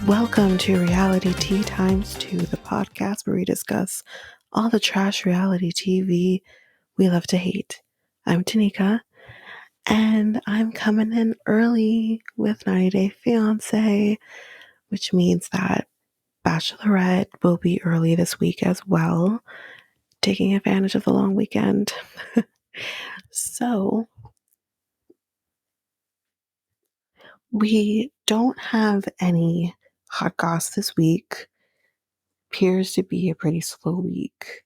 Welcome to Reality Tea Times 2, the podcast where we discuss all the trash reality TV we love to hate. I'm Tanika, and I'm coming in early with 90 Day Fiancé, which means that Bachelorette will be early this week as well, taking advantage of the long weekend. So, we don't have any hot goss this week. Appears to be a pretty slow week.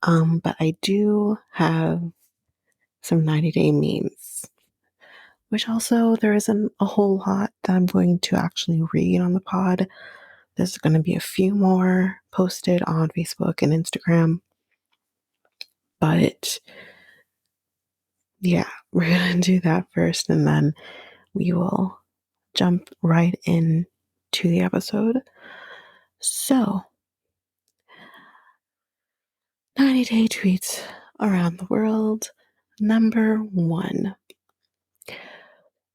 But I do have some 90-day memes, which also there isn't a whole lot that I'm going to actually read on the pod. There's going to be a few more posted on Facebook and Instagram. But yeah, we're going to do that first, and then we will jump right in to the episode. So, 90-day tweets around the world. Number 1.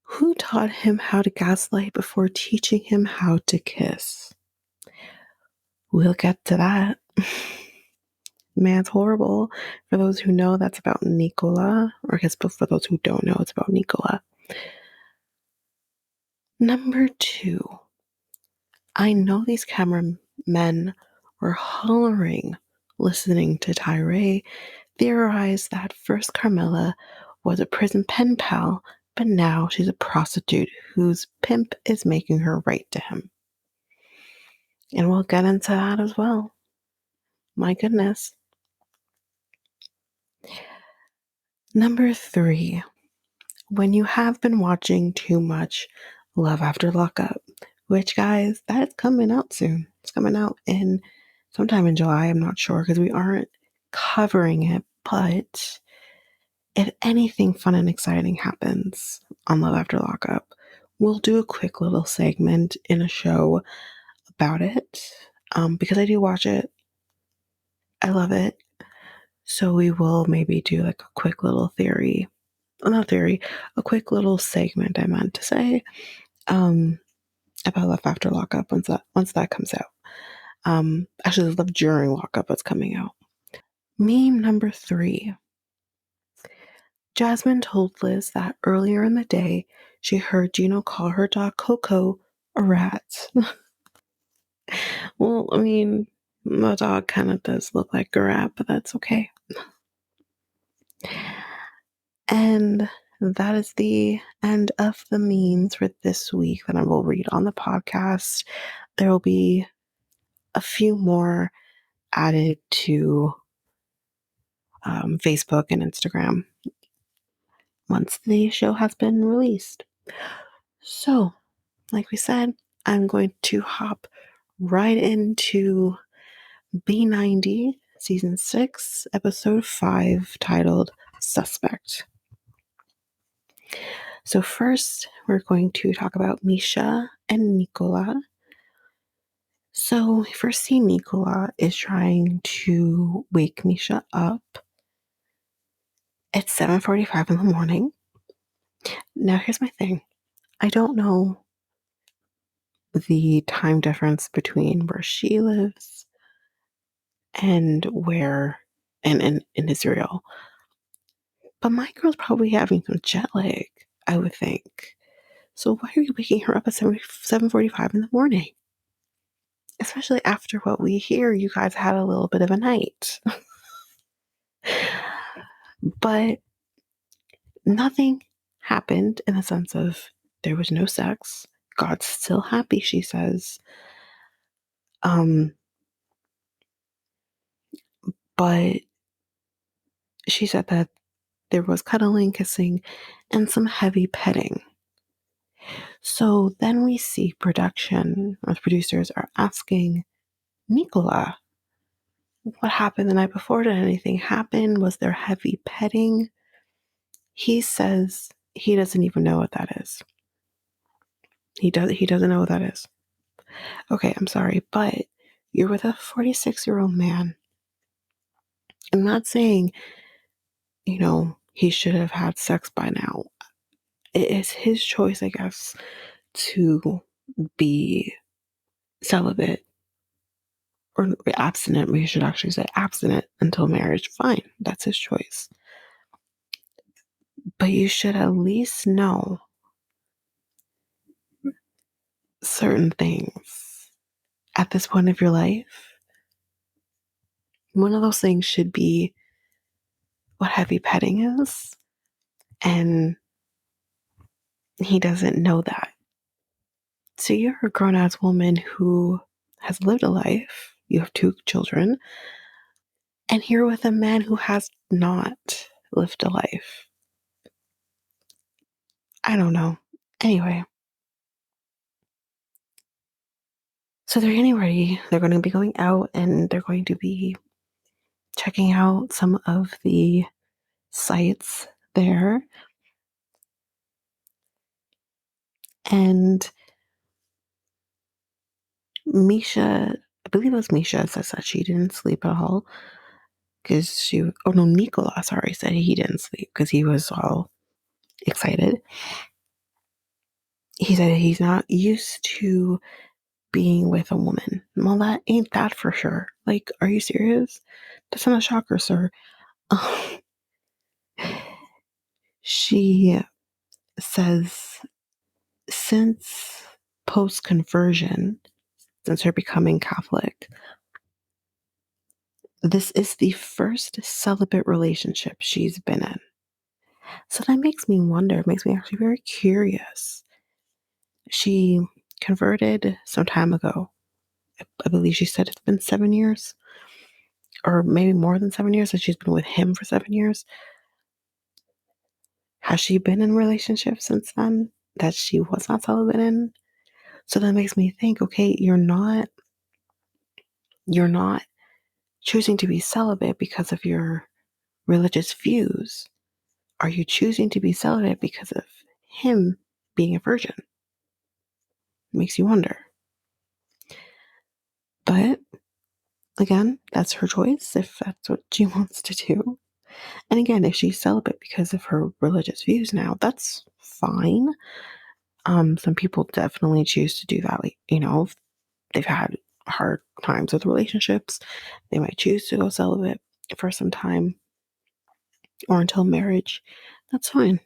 Who taught him how to gaslight before teaching him how to kiss? We'll get to that. Man's horrible. For those who know, that's about Nicola. Or I guess for those who don't know, it's about Nicola. Number 2. I know these cameramen were hollering listening to Tyray theorize that first Carmella was a prison pen pal, but now she's a prostitute whose pimp is making her write to him. And we'll get into that as well. My goodness. Number 3. When you have been watching too much Love After Lockup, which, guys, that is coming out soon. It's coming out in sometime in July. I'm not sure because we aren't covering it. But if anything fun and exciting happens on Love After Lockup, we'll do a quick little segment in a show about it because I do watch it. I love it. So we will maybe do like a quick little a quick little segment, I meant to say, about Love After Lockup once that comes out. Actually, Love During Lockup is coming out. Meme number 3. Jasmine told Liz that earlier in the day she heard Gino call her dog Coco a rat. Well, I mean, the dog kind of does look like a rat, but that's okay. And that is the end of the memes for this week that I will read on the podcast. There will be a few more added to Facebook and Instagram once the show has been released. So, like we said, I'm going to hop right into B90 Season 6, Episode 5, titled Suspect. So first, we're going to talk about Meisha and Nicola. So we first see Nicola is trying to wake Meisha up. It's 7:45 in the morning. Now here's my thing. I don't know the time difference between where she lives and where in Israel. But my girl's probably having some jet lag, I would think. So why are you waking her up at 7:45 in the morning? Especially after what we hear, you guys had a little bit of a night. But nothing happened in the sense of there was no sex. God's still happy, she says. But she said that there was cuddling, kissing, and some heavy petting. So then we see production, or the producers are asking Nicola, what happened the night before? Did anything happen? Was there heavy petting? He says he doesn't even know what that is. He doesn't know what that is. Okay, I'm sorry, but you're with a 46-year-old man. I'm not saying, he should have had sex by now. It is his choice, I guess, to be celibate or abstinent, we should actually say abstinent until marriage, fine, that's his choice. But you should at least know certain things at this point of your life. One of those things should be what heavy petting is, and he doesn't know that. So you're a grown ass woman who has lived a life, you have 2 children, and you're with a man who has not lived a life. I don't know. Anyway, so they're getting ready. They're going to be going out and they're going to be checking out some of the sites there. And Meisha, I believe it was Meisha, says that she didn't sleep at all because oh no, Nicola, sorry, said he didn't sleep because he was all excited. He said he's not used to being with a woman. Well, that ain't that for sure. Like, are you serious? That's not a shocker, sir. She says since post conversion, since her becoming Catholic, this is the first celibate relationship she's been in. So that makes me wonder, it makes me actually very curious. She converted some time ago. I believe she said it's been 7 years, or maybe more than 7 years, that she's been with him for 7 years. Has she been in relationships since then that she was not celibate in? So that makes me think, okay, you're not choosing to be celibate because of your religious views. Are you choosing to be celibate because of him being a virgin? Makes you wonder. But again, that's her choice if that's what she wants to do. And again, if she's celibate because of her religious views now, that's fine. Some people definitely choose to do that. Like, if they've had hard times with relationships, they might choose to go celibate for some time or until marriage. That's fine.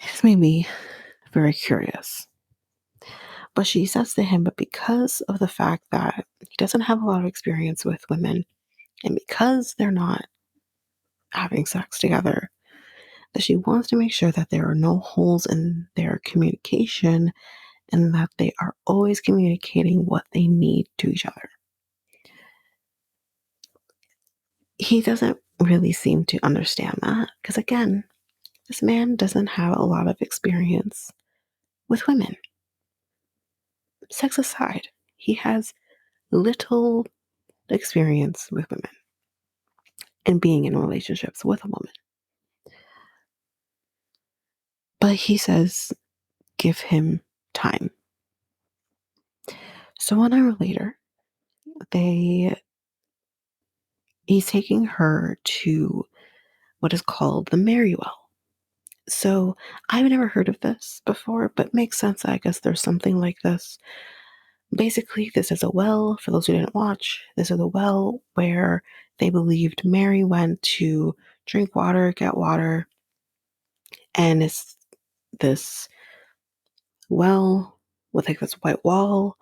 This made me very curious. But she says to him, but because of the fact that he doesn't have a lot of experience with women, and because they're not having sex together, that she wants to make sure that there are no holes in their communication and that they are always communicating what they need to each other. He doesn't really seem to understand that because, again, this man doesn't have a lot of experience with women. Sex aside, he has little experience with women and being in relationships with a woman. But he says, give him time. So 1 hour later, he's taking her to what is called the Marywell. So I've never heard of this before, but makes sense. I guess there's something like this. Basically, this is a well, for those who didn't watch, this is a well where they believed Mary went to drink water, get water, and it's this well with like this white wall,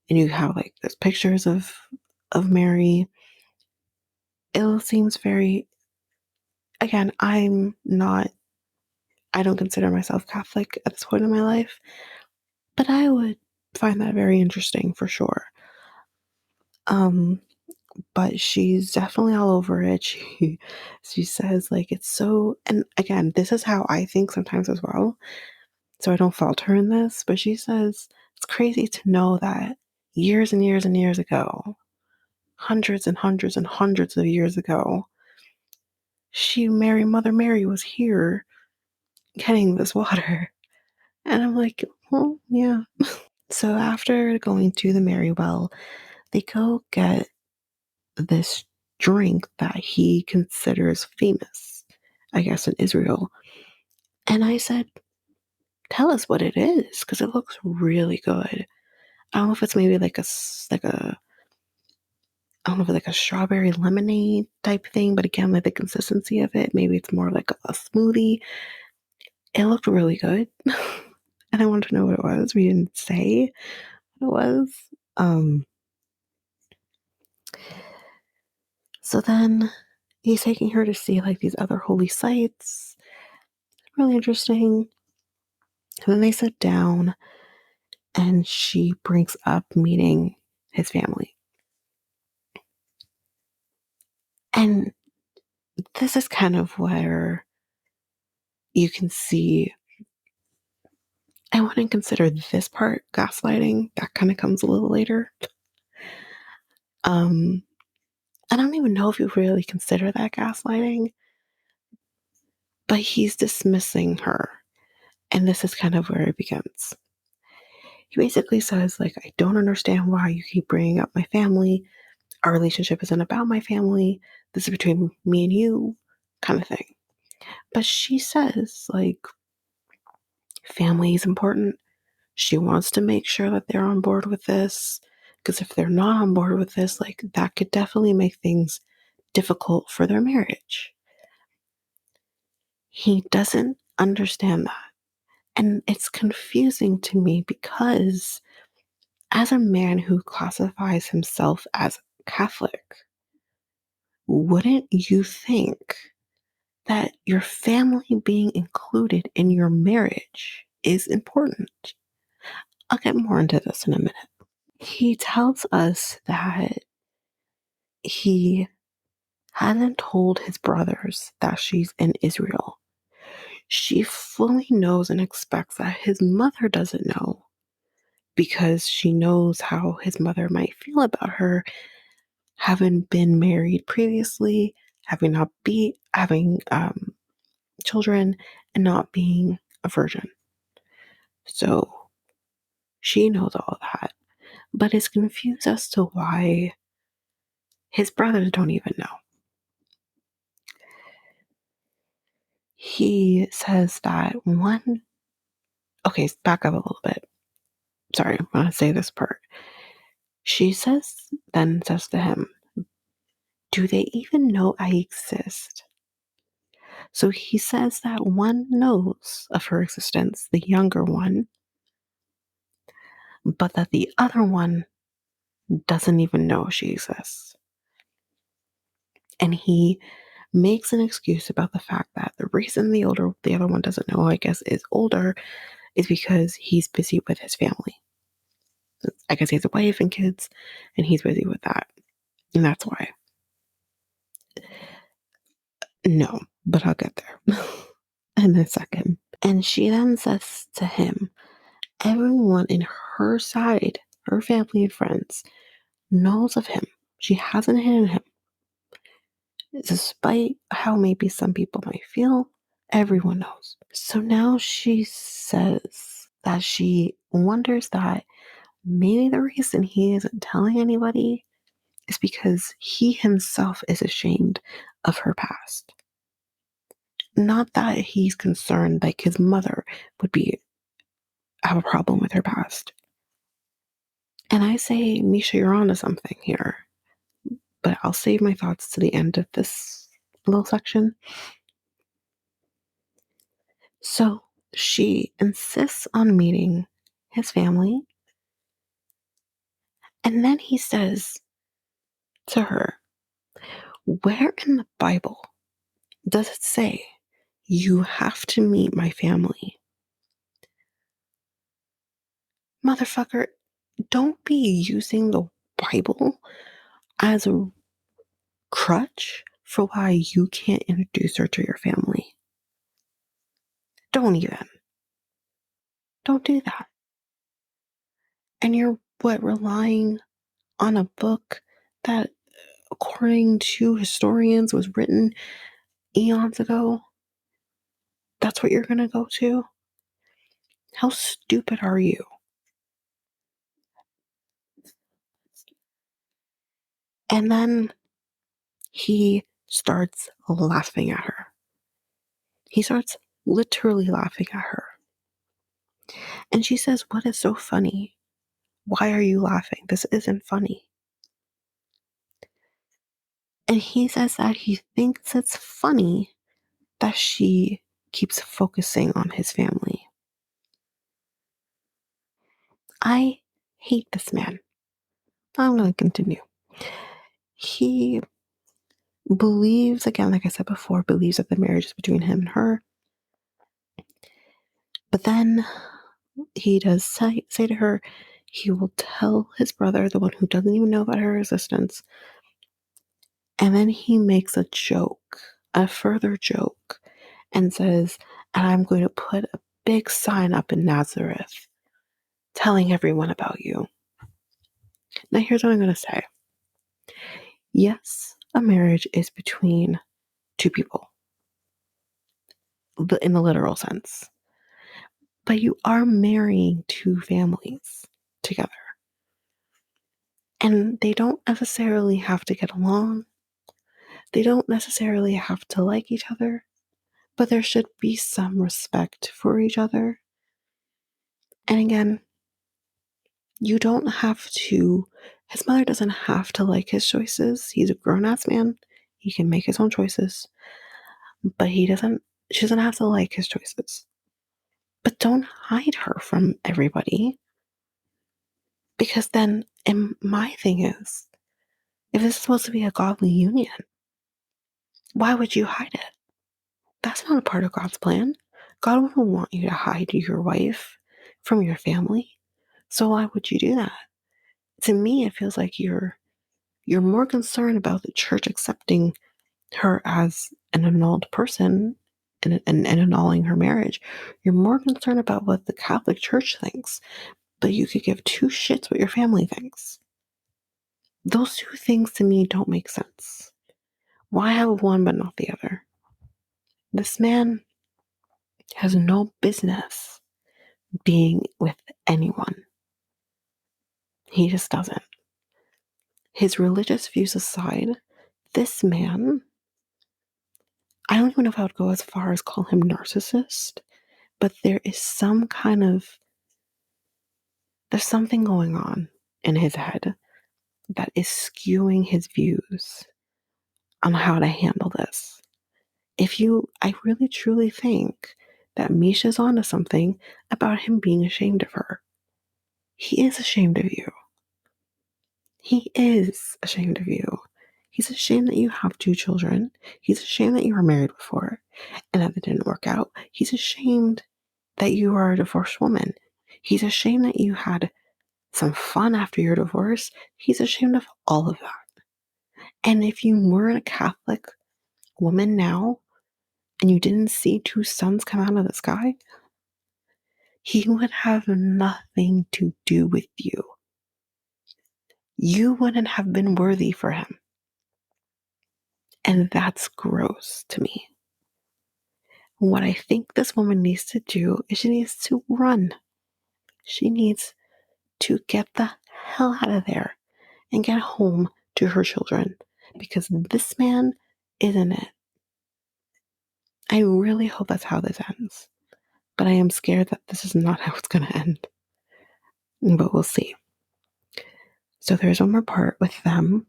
and you have like there's pictures of Mary. It seems very, again, I don't consider myself Catholic at this point in my life, but I would find that very interesting for sure. But she's definitely all over it. She says like it's so, and again, this is how I think sometimes as well. So I don't fault her in this, but she says it's crazy to know that years and years and years ago, hundreds and hundreds and hundreds of years ago, Mother Mary was here getting this water. And I'm like, well, yeah. So after going to the Marywell, they go get this drink that he considers famous, I guess, in Israel. And I said, tell us what it is, because it looks really good. I don't know if it's maybe like I don't know if it's like a strawberry lemonade type thing, but again, like the consistency of it, maybe it's more like a smoothie. It looked really good. And I wanted to know what it was. We didn't say what it was. Um, so then he's taking her to see like these other holy sites. Really interesting. And then they sit down and she brings up meeting his family. And this is kind of where you can see, I wouldn't consider this part gaslighting. That kind of comes a little later. Um, I don't even know if you really consider that gaslighting, but he's dismissing her. And this is kind of where it begins. He basically says, like, I don't understand why you keep bringing up my family. Our relationship isn't about my family. This is between me and you, kind of thing. But she says, like, family is important. She wants to make sure that they're on board with this. Because if they're not on board with this, like, that could definitely make things difficult for their marriage. He doesn't understand that. And it's confusing to me because as a man who classifies himself as Catholic, wouldn't you think that your family being included in your marriage is important? I'll get more into this in a minute. He tells us that he hasn't told his brothers that she's in Israel. She fully knows and expects that his mother doesn't know because she knows how his mother might feel about her having been married previously, having not be having children, and not being a virgin. So she knows all that, but is confused as to why his brothers don't even know. He says that one. Okay, back up a little bit. Sorry, I'm gonna say this part. She then says to him, do they even know I exist? So he says that one knows of her existence, the younger one, but that the other one doesn't even know she exists. And he makes an excuse about the fact that the reason the other one doesn't know, I guess, is older, is because he's busy with his family. I guess he has a wife and kids, and he's busy with that. And that's why. No, but I'll get there in a second. And she then says to him, everyone in her side, her family and friends, knows of him. She hasn't hidden him. Despite how maybe some people might feel, everyone knows. So now she says that she wonders that maybe the reason he isn't telling anybody is because he himself is ashamed of her past. Not that he's concerned like his mother would have a problem with her past. And I say, Meisha, you're onto something here. But I'll save my thoughts to the end of this little section. So she insists on meeting his family. And then he says to her, where in the Bible does it say you have to meet my family? Motherfucker, don't be using the Bible as a crutch for why you can't introduce her to your family. Don't even. Don't do that. And you're relying on a book that, according to historians, was written eons ago? That's what you're going to go to? How stupid are you? And then he starts laughing at her. He starts literally laughing at her. And she says, what is so funny? Why are you laughing? This isn't funny. And he says that he thinks it's funny that she keeps focusing on his family. I hate this man. I'm going to continue. He believes, again, like I said before, believes that the marriage is between him and her. But then he does say to her, he will tell his brother, the one who doesn't even know about her existence. And then he makes a joke, a further joke, and says, and I'm going to put a big sign up in Nazareth telling everyone about you. Now, here's what I'm going to say. Yes, a marriage is between two people, in the literal sense. But you are marrying two families together. And they don't necessarily have to get along. They don't necessarily have to like each other. But there should be some respect for each other. And again, you don't have to, his mother doesn't have to like his choices. He's a grown-ass man. He can make his own choices. But she doesn't have to like his choices. But don't hide her from everybody. Because then, and my thing is, if this is supposed to be a godly union, why would you hide it? That's not a part of God's plan. God wouldn't want you to hide your wife from your family. So why would you do that? To me, it feels like you're more concerned about the church accepting her as an annulled person and annulling her marriage. You're more concerned about what the Catholic Church thinks, but you could give two shits what your family thinks. Those two things to me don't make sense. Why have one but not the other? This man has no business being with anyone. He just doesn't. His religious views aside, this man, I don't even know if I would go as far as call him narcissist, but there is some kind of, there's something going on in his head that is skewing his views on how to handle this. I really truly think that Meisha's onto something about him being ashamed of her. He is ashamed of you. He is ashamed of you. He's ashamed that you have two children. He's ashamed that you were married before and that it didn't work out. He's ashamed that you are a divorced woman. He's ashamed that you had some fun after your divorce. He's ashamed of all of that. And if you weren't a Catholic woman now and you didn't see two sons come out of the sky, he would have nothing to do with you. You wouldn't have been worthy for him. And that's gross to me. What I think this woman needs to do is she needs to run. She needs to get the hell out of there and get home to her children because this man isn't it. I really hope that's how this ends. But I am scared that this is not how it's going to end. But we'll see. So there's one more part with them.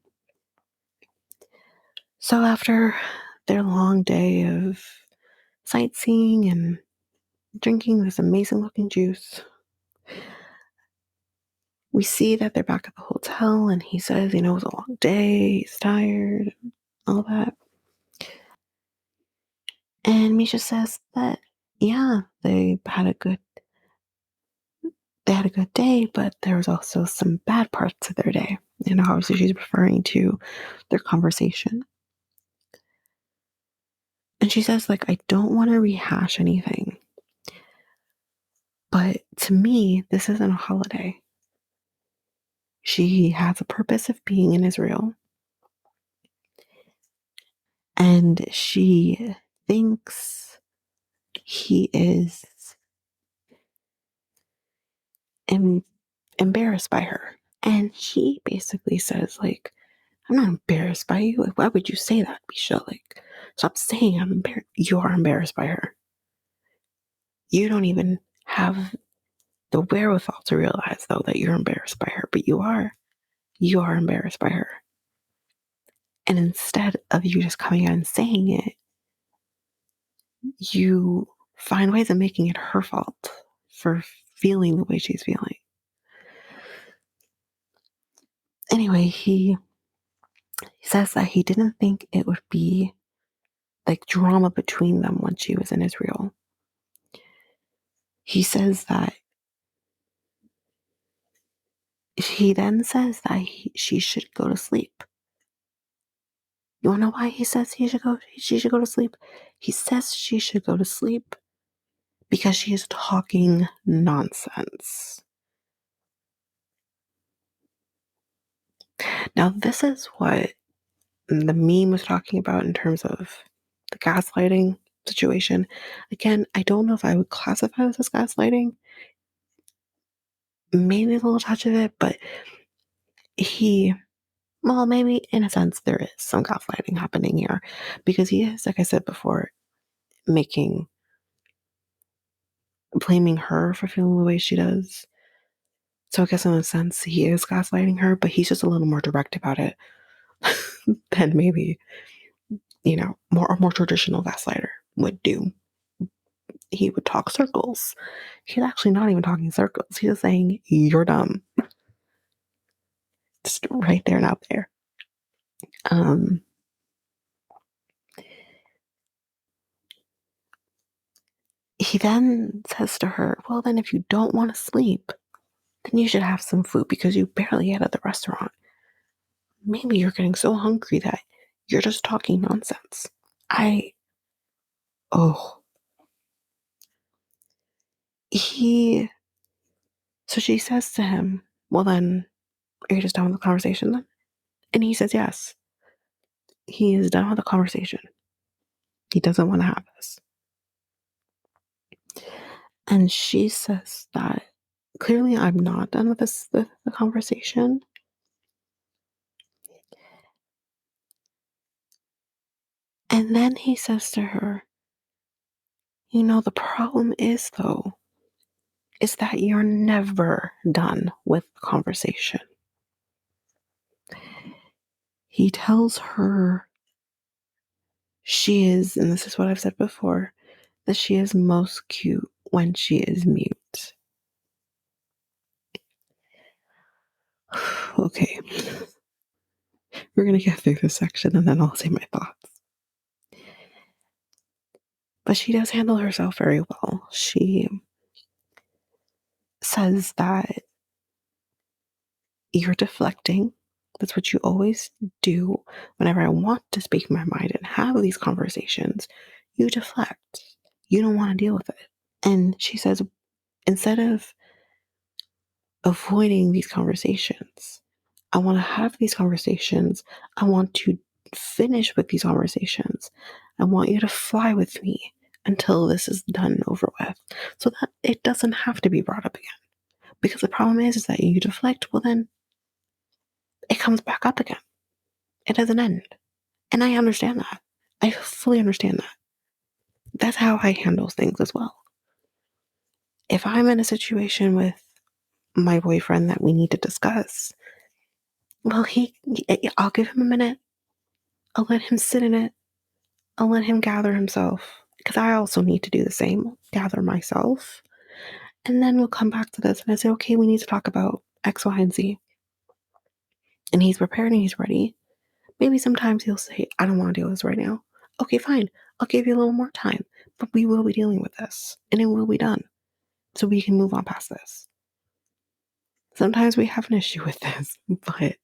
So after their long day of sightseeing and drinking this amazing looking juice, we see that they're back at the hotel and he says, it was a long day, he's tired, all that. And Meisha says that, yeah, they had a good day, but there was also some bad parts of their day. And obviously she's referring to their conversation. And she says, I don't want to rehash anything. But to me, this isn't a holiday. She has a purpose of being in Israel. And she thinks he is embarrassed by her. And he basically says, I'm not embarrassed by you. Why would you say that, Meisha? Stop saying I'm embarrassed. You are embarrassed by her. You don't even have the wherewithal to realize, though, that you're embarrassed by her, but you are embarrassed by her. And instead of you just coming out and saying it, you find ways of making it her fault for feeling the way she's feeling. Anyway, he says that he didn't think it would be like drama between them when she was in Israel. He says that he then says that she should go to sleep. You wanna know why he says she should go to sleep? He says she should go to sleep because she is talking nonsense. Now, this is what the meme was talking about in terms of the gaslighting situation. Again, I don't know if I would classify this as gaslighting. Maybe a little touch of it, but well, maybe in a sense there is some gaslighting happening here because he is, like I said before, blaming her for feeling the way she does. So I guess in a sense he is gaslighting her, but he's just a little more direct about it than maybe, a more traditional gaslighter would do. He would talk circles. He's actually not even talking circles. He's just saying, you're dumb. Just right there and out there. He then says to her, well, then if you don't want to sleep, then you should have some food because you barely ate at the restaurant. Maybe you're getting so hungry that you're just talking nonsense. So she says to him, well then, are you just done with the conversation then? And he says yes. He is done with the conversation. He doesn't want to have this. And she says that clearly I'm not done with the conversation. And then he says to her, the problem is though, is that you're never done with the conversation. He tells her she is, and this is what I've said before, that she is most cute when she is mute. Okay. We're going to get through this section and then I'll say my thoughts. But she does handle herself very well. She says that you're deflecting. That's what you always do whenever I want to speak my mind and have these conversations. You deflect. You don't want to deal with it. And she says, instead of avoiding these conversations, I want to have these conversations. I want to finish with these conversations. I want you to fly with me until this is done and over with so that it doesn't have to be brought up again. Because the problem is that you deflect, well then it comes back up again. It doesn't end. And I understand that. I fully understand that. That's how I handle things as well. If I'm in a situation with my boyfriend that we need to discuss, well, I'll give him a minute. I'll let him sit in it. I'll let him gather himself because I also need to do the same, gather myself. And then we'll come back to this and I say, okay, we need to talk about X, Y, and Z. And he's prepared and he's ready. Maybe sometimes he'll say, I don't want to deal with this right now. Okay, fine. I'll give you a little more time, but we will be dealing with this and it will be done so we can move on past this. Sometimes we have an issue with this, but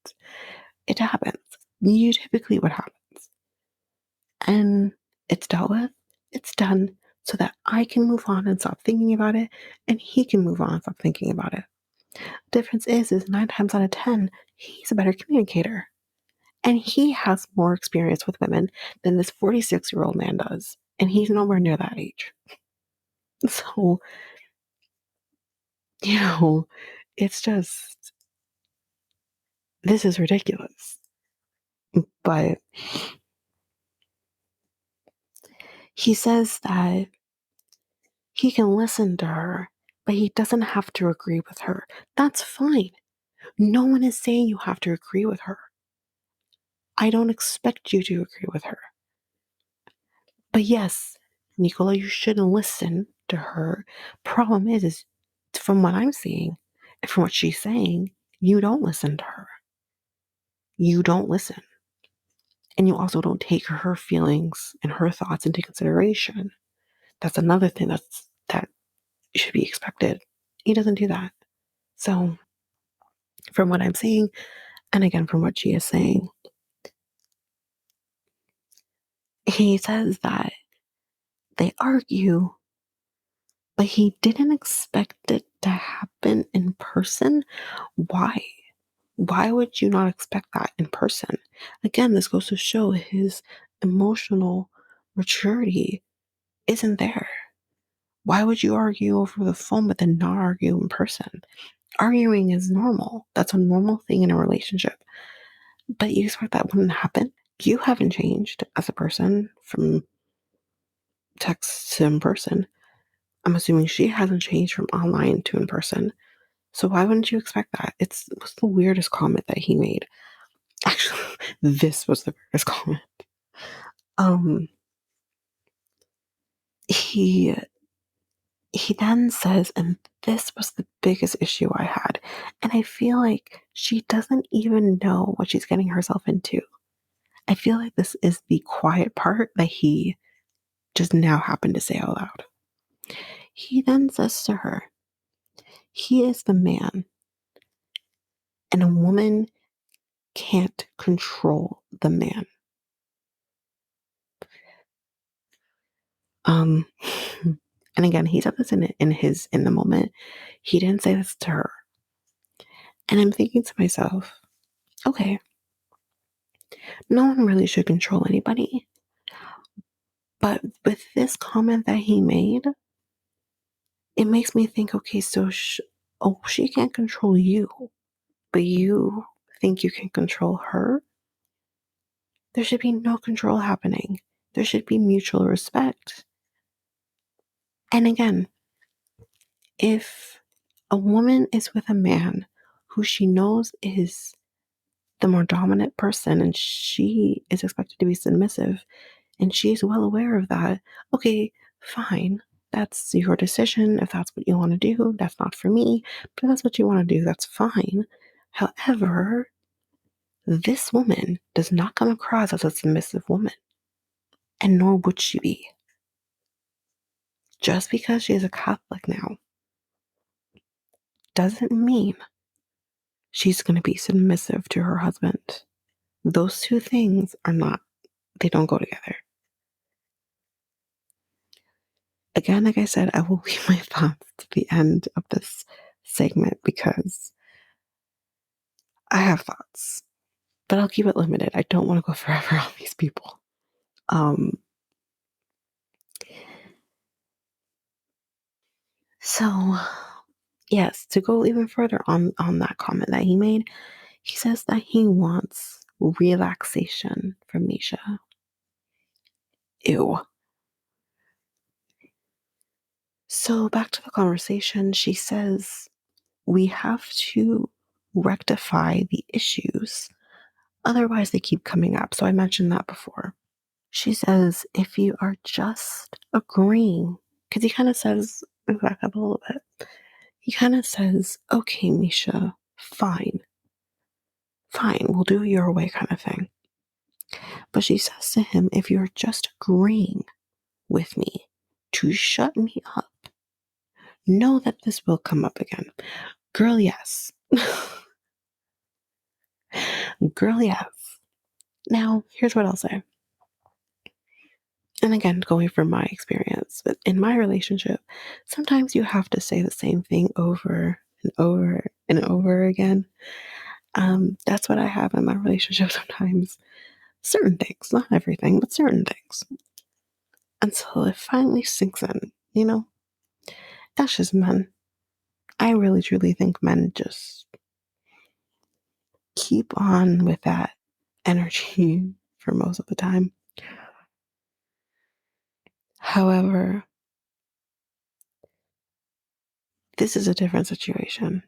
it happens. You typically what happens. And it's dealt with, it's done so that I can move on and stop thinking about it and he can move on and stop thinking about it. The difference is 9 times out of 10, he's a better communicator. And he has more experience with women than this 46-year-old man does. And he's nowhere near that age. So, it's just, this is ridiculous. But he says that he can listen to her but he doesn't have to agree with her. That's fine. No one is saying you have to agree with her. I don't expect you to agree with her. But yes, Nicola, you should listen to her. Problem is from what I'm seeing and from what she's saying, you don't listen to her. You don't listen. And you also don't take her feelings and her thoughts into consideration. That's another thing that should be expected. He doesn't do that. So, from what I'm seeing, and again from what she is saying, he says that they argue, but he didn't expect it to happen in person. Why? Why would you not expect that in person? Again, this goes to show his emotional maturity isn't there. Why would you argue over the phone but then not argue in person? Arguing is normal. That's a normal thing in a relationship. But you expect that wouldn't happen? You haven't changed as a person from text to in person. I'm assuming she hasn't changed from online to in person. So why wouldn't you expect that? It was the weirdest comment that he made. Actually, this was the weirdest comment. Um, he then says, and this was the biggest issue I had, and I feel like she doesn't even know what she's getting herself into. I feel like this is the quiet part that he just now happened to say out loud. He then says to her, he is the man, and a woman can't control the man. Um, and again, he said this in the moment. He didn't say this to her. And I'm thinking to myself, okay, no one really should control anybody. But with this comment that he made, it makes me think, okay, so she can't control you, but you think you can control her? There should be no control happening. There should be mutual respect. And again, if a woman is with a man who she knows is the more dominant person and she is expected to be submissive and she is well aware of that, okay, fine. That's your decision. If that's what you want to do, that's not for me. But if that's what you want to do, that's fine. However, this woman does not come across as a submissive woman, and nor would she be. Just because she is a Catholic now doesn't mean she's going to be submissive to her husband. Those two things are not, they don't go together. Again, like I said, I will leave my thoughts to the end of this segment because I have thoughts, but I'll keep it limited. I don't want to go forever on these people. So yes, to go even further on that comment that he made, he says that he wants relaxation from Meisha. Ew. So back to the conversation, she says we have to rectify the issues. Otherwise, they keep coming up. So I mentioned that before. She says, if you are just agreeing, because he kind of says, back up a little bit, he kind of says, okay, Meisha, fine, we'll do it your way kind of thing. But she says to him, if you're just agreeing with me to shut me up, know that this will come up again. Girl, yes. Girl, yes. Now, here's what I'll say. And again, going from my experience, but in my relationship, sometimes you have to say the same thing over and over and over again. That's what I have in my relationship sometimes. Certain things, not everything, but certain things. Until it finally sinks in, That's just men. I really truly think men just keep on with that energy for most of the time. However, This is a different situation.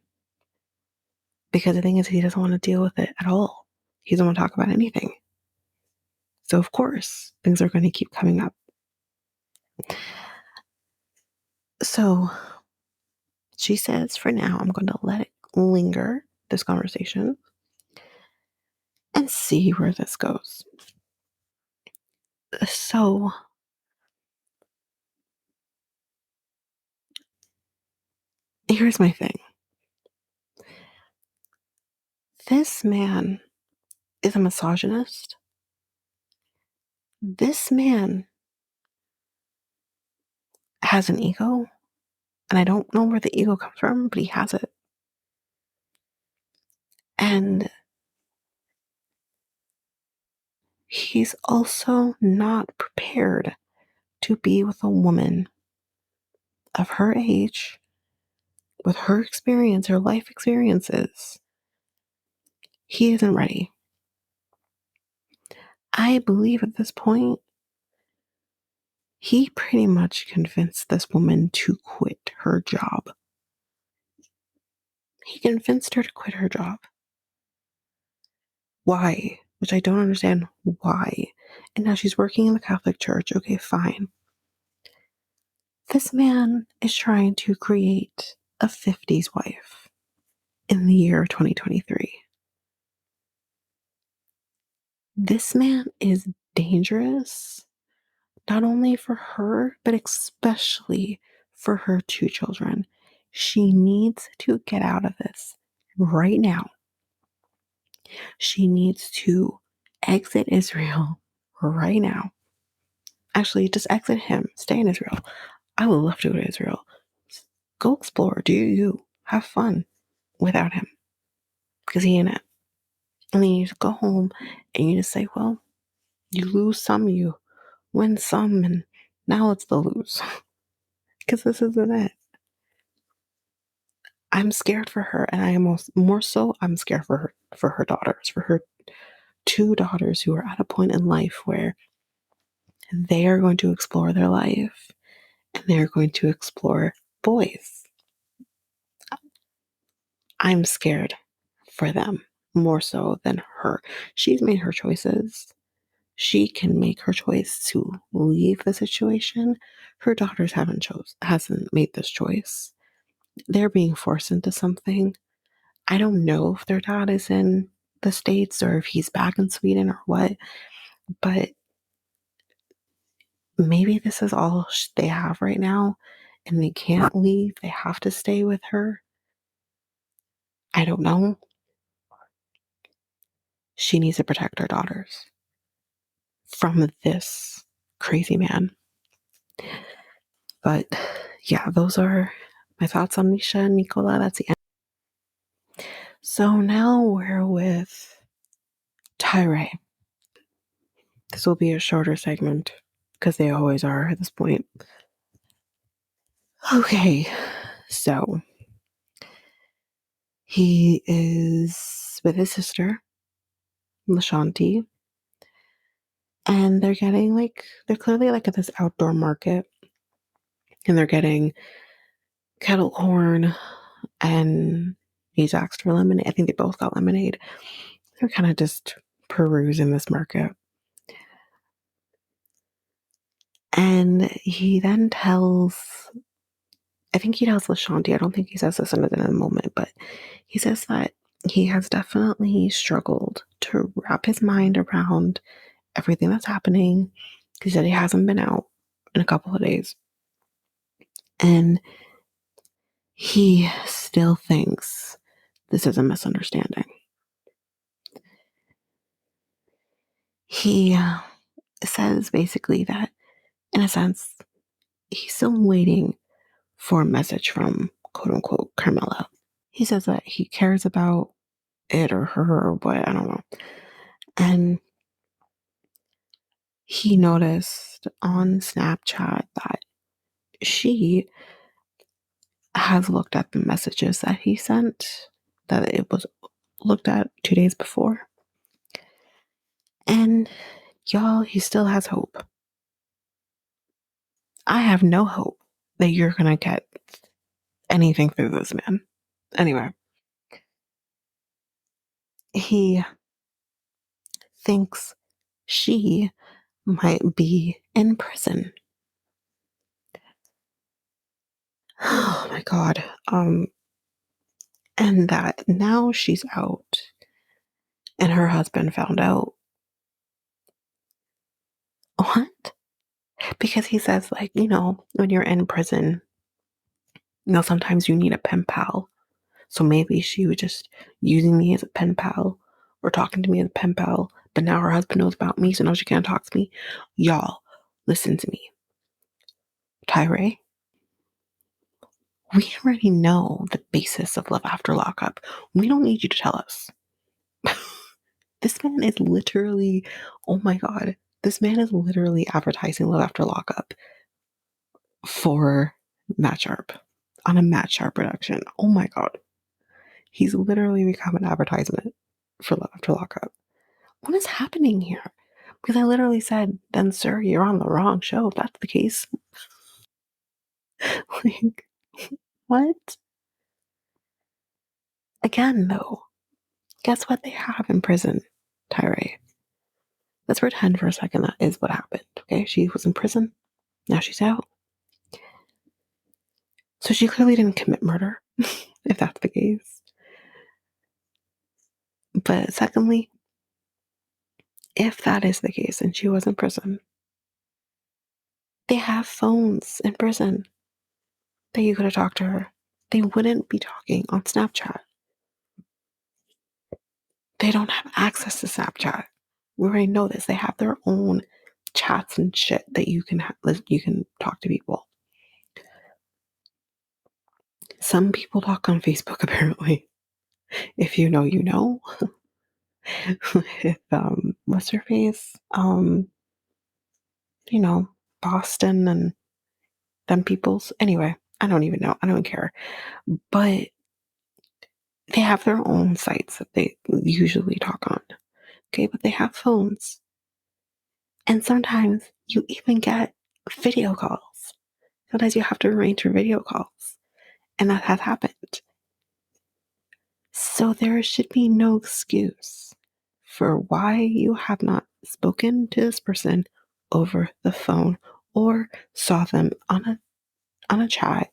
Because the thing is, he doesn't want to deal with it at all. He doesn't want to talk about anything. So, of course, things are going to keep coming up. So, she says, for now, I'm going to let it linger, this conversation, and see where this goes. So, here's my thing. This man is a misogynist. This man has an ego, and I don't know where the ego comes from, but he has it. And he's also not prepared to be with a woman of her age, with her experience, her life experiences. He isn't ready. I believe at this point, he pretty much convinced this woman to quit her job. He convinced her to quit her job. Why? Which I don't understand why. And now she's working in the Catholic Church. Okay, fine. This man is trying to create a 50s wife in the year 2023. This man is dangerous, not only for her, but especially for her 2 children. She needs to get out of this right now. She needs to exit Israel right now. Actually, just exit him. Stay in Israel. I would love to go to Israel. Go explore. Do you. Have fun without him. Because he ain't it. And then you just go home and you just say, well, you lose some, you win some, and now it's the lose. Because this isn't it. I'm scared for her, and I am more so I'm scared for her daughters, for her 2 daughters who are at a point in life where they are going to explore their life and they're going to explore boys. I'm scared for them more so than her. She's made her choices. She can make her choice to leave the situation. Her daughters hasn't made this choice. They're being forced into something. I don't know if their dad is in the States or if he's back in Sweden or what, but maybe this is all they have right now and they can't leave. They have to stay with her. I don't know. She needs to protect her daughters from this crazy man. But yeah, those are my thoughts on Meisha and Nicola. That's the end. So now we're with Tyray. This will be a shorter segment because they always are at this point. Okay, so he is with his sister, Lashanti, and they're clearly like at this outdoor market, and they're getting kettle corn, and he's asked for lemonade. I think they both got lemonade. They're kind of just perusing this market. And he then I think he tells Lashanti, I don't think he says this in a moment, but he says that he has definitely struggled to wrap his mind around everything that's happening. He said he hasn't been out in a couple of days. And he still thinks this is a misunderstanding. He says basically that, in a sense, he's still waiting for a message from quote unquote Carmella. He says that he cares about it or her or what, I don't know. And he noticed on Snapchat that she has looked at the messages that he sent, that it was looked at 2 days before. And y'all, he still has hope. I have no hope that you're going to get anything through this man. Anyway, he thinks she might be in prison. Oh my God. And that now she's out and her husband found out. What? Because he says, like, when you're in prison, sometimes you need a pen pal. So maybe she was just using me as a pen pal or talking to me as a pen pal. But now her husband knows about me, so now she can't talk to me. Y'all, listen to me. Tyray, we already know the basis of love after lockup. We don't need you to tell us. This man is literally, oh my God, this man is literally advertising love after lockup for Matt Sharp on a Matt Sharp production. Oh my God. He's literally become an advertisement for love after lockup. What is happening here? Because I literally said, then, sir, you're on the wrong show if that's the case. Like, what? Again, though, guess what they have in prison, Tyray? Let's pretend for a second that is what happened, okay? She was in prison. Now she's out. So she clearly didn't commit murder, if that's the case. But secondly, if that is the case and she was in prison, they have phones in prison that you could have talked to her. They wouldn't be talking on Snapchat. They don't have access to Snapchat. We already know this. They have their own chats and shit that you can talk to people. Some people talk on Facebook apparently. If you know, you know. With what's her face? Boston and them peoples. Anyway, I don't even know. I don't care. But they have their own sites that they usually talk on. Okay, but they have phones. And sometimes you even get video calls. Sometimes you have to arrange for video calls. And that has happened. So there should be no excuse for why you have not spoken to this person over the phone or saw them on a chat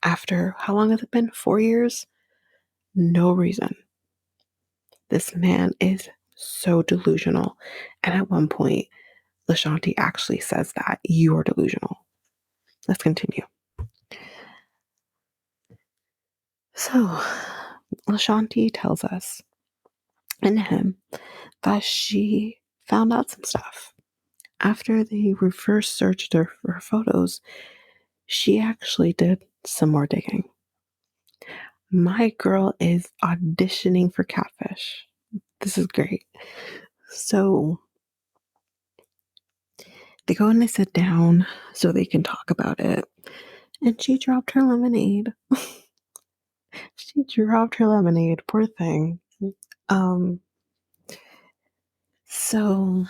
after, how long has it been? 4 years? No reason. This man is so delusional. And at one point, LaShanti actually says that you are delusional. Let's continue. So, LaShanti tells us and him that she found out some stuff. After they reverse searched her photos, she actually did some more digging. My girl is auditioning for Catfish. This is great. So they go and they sit down so they can talk about it. And she dropped her lemonade. She dropped her lemonade, poor thing. So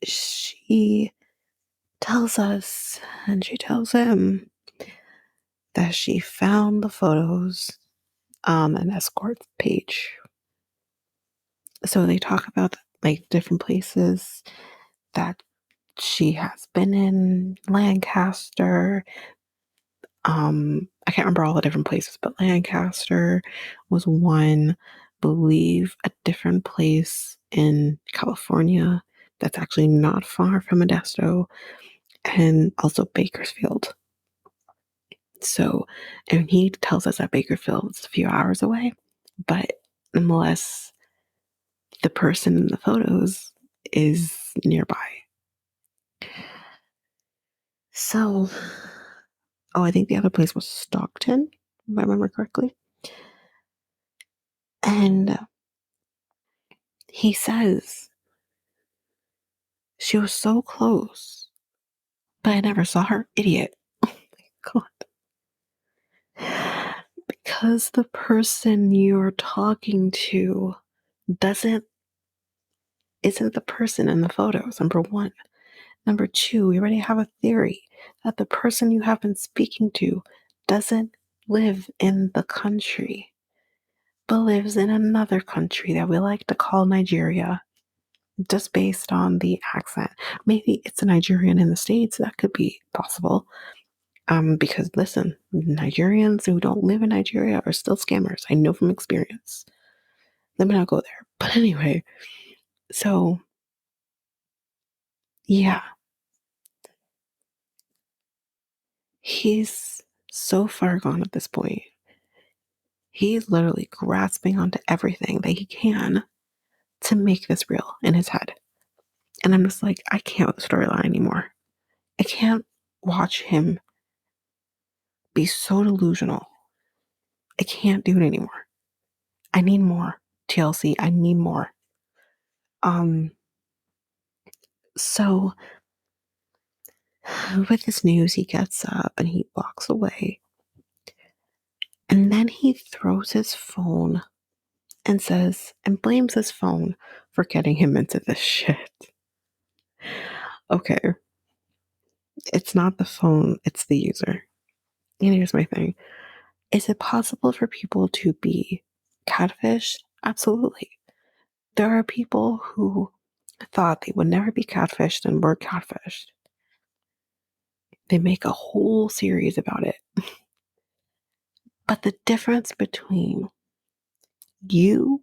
she tells us, and she tells him, that she found the photos on an escort page. So they talk about like different places that she has been in, Lancaster. I can't remember all the different places, but Lancaster was one. Believe a different place in California that's actually not far from Modesto, and also Bakersfield. So, and he tells us that Bakersfield is a few hours away, but nonetheless, the person in the photos is nearby. So, I think the other place was Stockton, if I remember correctly. And he says she was so close, but I never saw her. Idiot. Oh my God. Because the person you're talking to isn't the person in the photos, number one. Number two, we already have a theory that the person you have been speaking to doesn't live in the country, but lives in another country that we like to call Nigeria, just based on the accent. Maybe it's a Nigerian in the States. That could be possible. Because listen, Nigerians who don't live in Nigeria are still scammers. I know from experience. Let me not go there. But anyway, so yeah, he's so far gone at this point. He's literally grasping onto everything that he can to make this real in his head. And I'm just like, I can't with the storyline anymore. I can't watch him be so delusional. I can't do it anymore. I need more. TLC, I need more. So with this news, he gets up and he walks away. And then he throws his phone and says, and blames his phone for getting him into this shit. Okay. It's not the phone, it's the user. And here's my thing. Is it possible for people to be catfished? Absolutely. There are people who thought they would never be catfished and were catfished. They make a whole series about it. But the difference between you,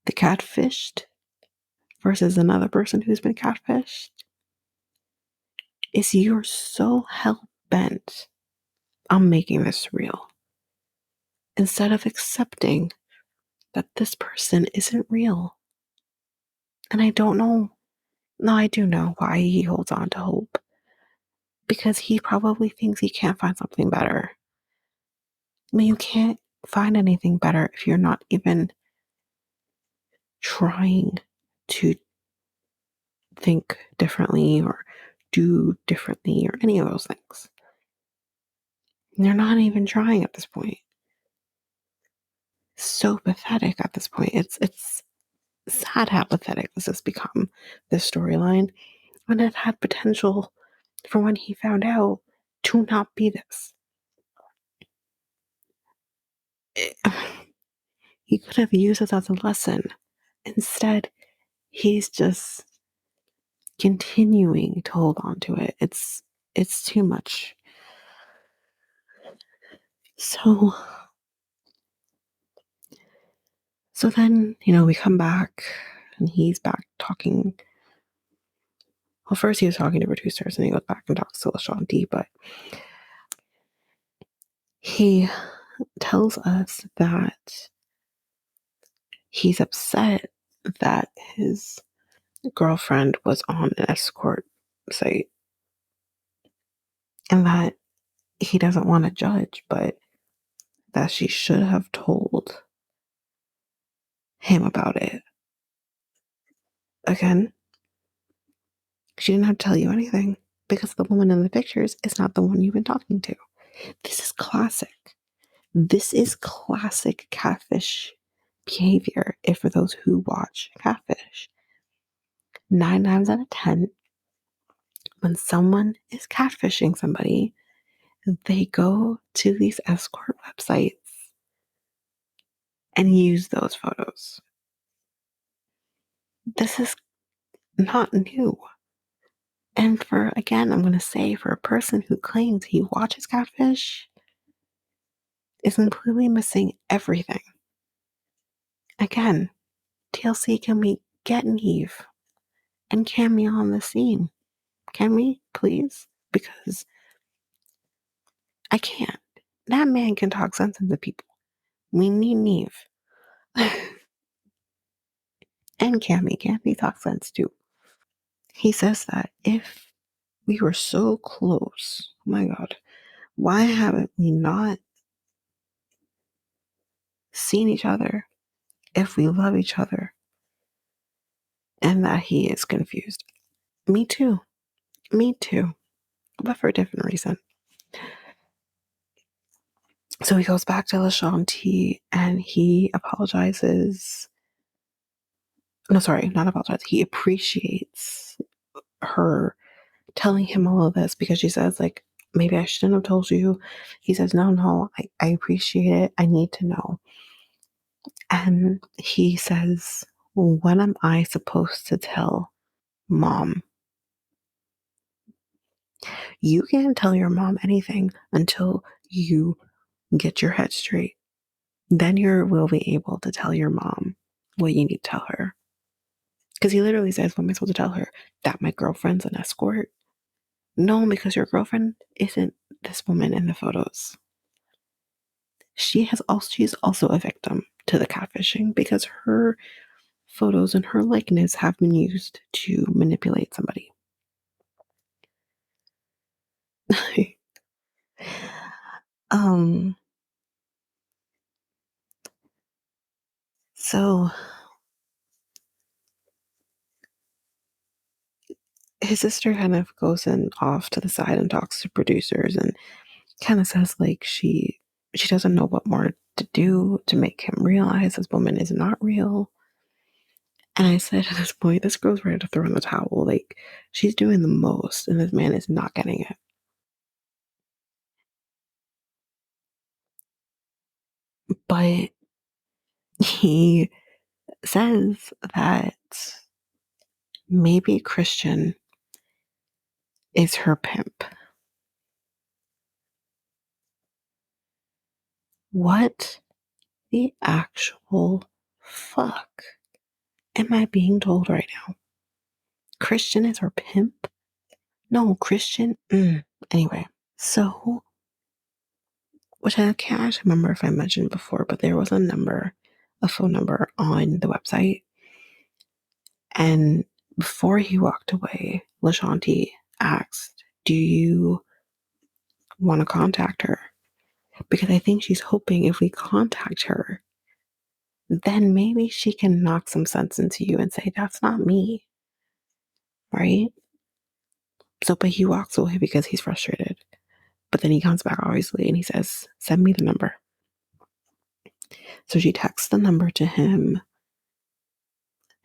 the catfished, versus another person who's been catfished is you're so hell-bent on making this real instead of accepting that this person isn't real. And I don't know. No, I do know why he holds on to hope. Because he probably thinks he can't find something better. I mean, you can't find anything better if you're not even trying to think differently or do differently or any of those things. And they're not even trying at this point. So pathetic at this point. It's sad how pathetic this has become, this storyline, when it had potential for when he found out to not be this. He could have used it as a lesson. Instead, he's just continuing to hold on to it. It's too much. So then, we come back and he's back talking. Well, first he was talking to producers and he goes back and talks to LaShawn D, but he tells us that he's upset that his girlfriend was on an escort site and that he doesn't want to judge, but that she should have told him about it. Again, she didn't have to tell you anything because the woman in the pictures is not the one you've been talking to. This is classic. This is classic catfish behavior. If for those who watch catfish, 9 times out of 10, when someone is catfishing somebody, they go to these escort websites and use those photos. This is not new. And I'm going to say, for a person who claims he watches catfish, is completely missing everything. Again, TLC, can we get Neve and Cammy on the scene? Can we, please? Because I can't. That man can talk sense into people. We need Neve. And Cammy. Cammy talks sense too. He says that if we were so close, oh my God, why haven't we not seen each other if we love each other? And that he is confused. Me too. Me too. But for a different reason. So he goes back to LaShawn T and he apologizes. No, sorry, not apologize. He appreciates her telling him all of this because she says, like, maybe I shouldn't have told you. He says, no, I appreciate it. I need to know. And he says, when am I supposed to tell mom? You can't tell your mom anything until you get your head straight. Then you will be able to tell your mom what you need to tell her. Because he literally says, what am I supposed to tell her? That my girlfriend's an escort? No, because your girlfriend isn't this woman in the photos. She's also a victim to the catfishing because her photos and her likeness have been used to manipulate somebody. um so his sister kind of goes in off to the side and talks to producers and kind of says like she doesn't know what more to do to make him realize this woman is not real. And I said at this point, this girl's ready to throw in the towel. Like, she's doing the most, and this man is not getting it. But he says that maybe Christian is her pimp. What the actual fuck am I being told right now? Christian is her pimp? No, Christian. Anyway, so, which I can't actually remember if I mentioned before, but there was a phone number on the website. And before he walked away, LaShanti asked, do you want to contact her? Because I think she's hoping if we contact her, then maybe she can knock some sense into you and say, that's not me. Right? So, but he walks away because he's frustrated. But then he comes back, obviously, and he says, send me the number. So she texts the number to him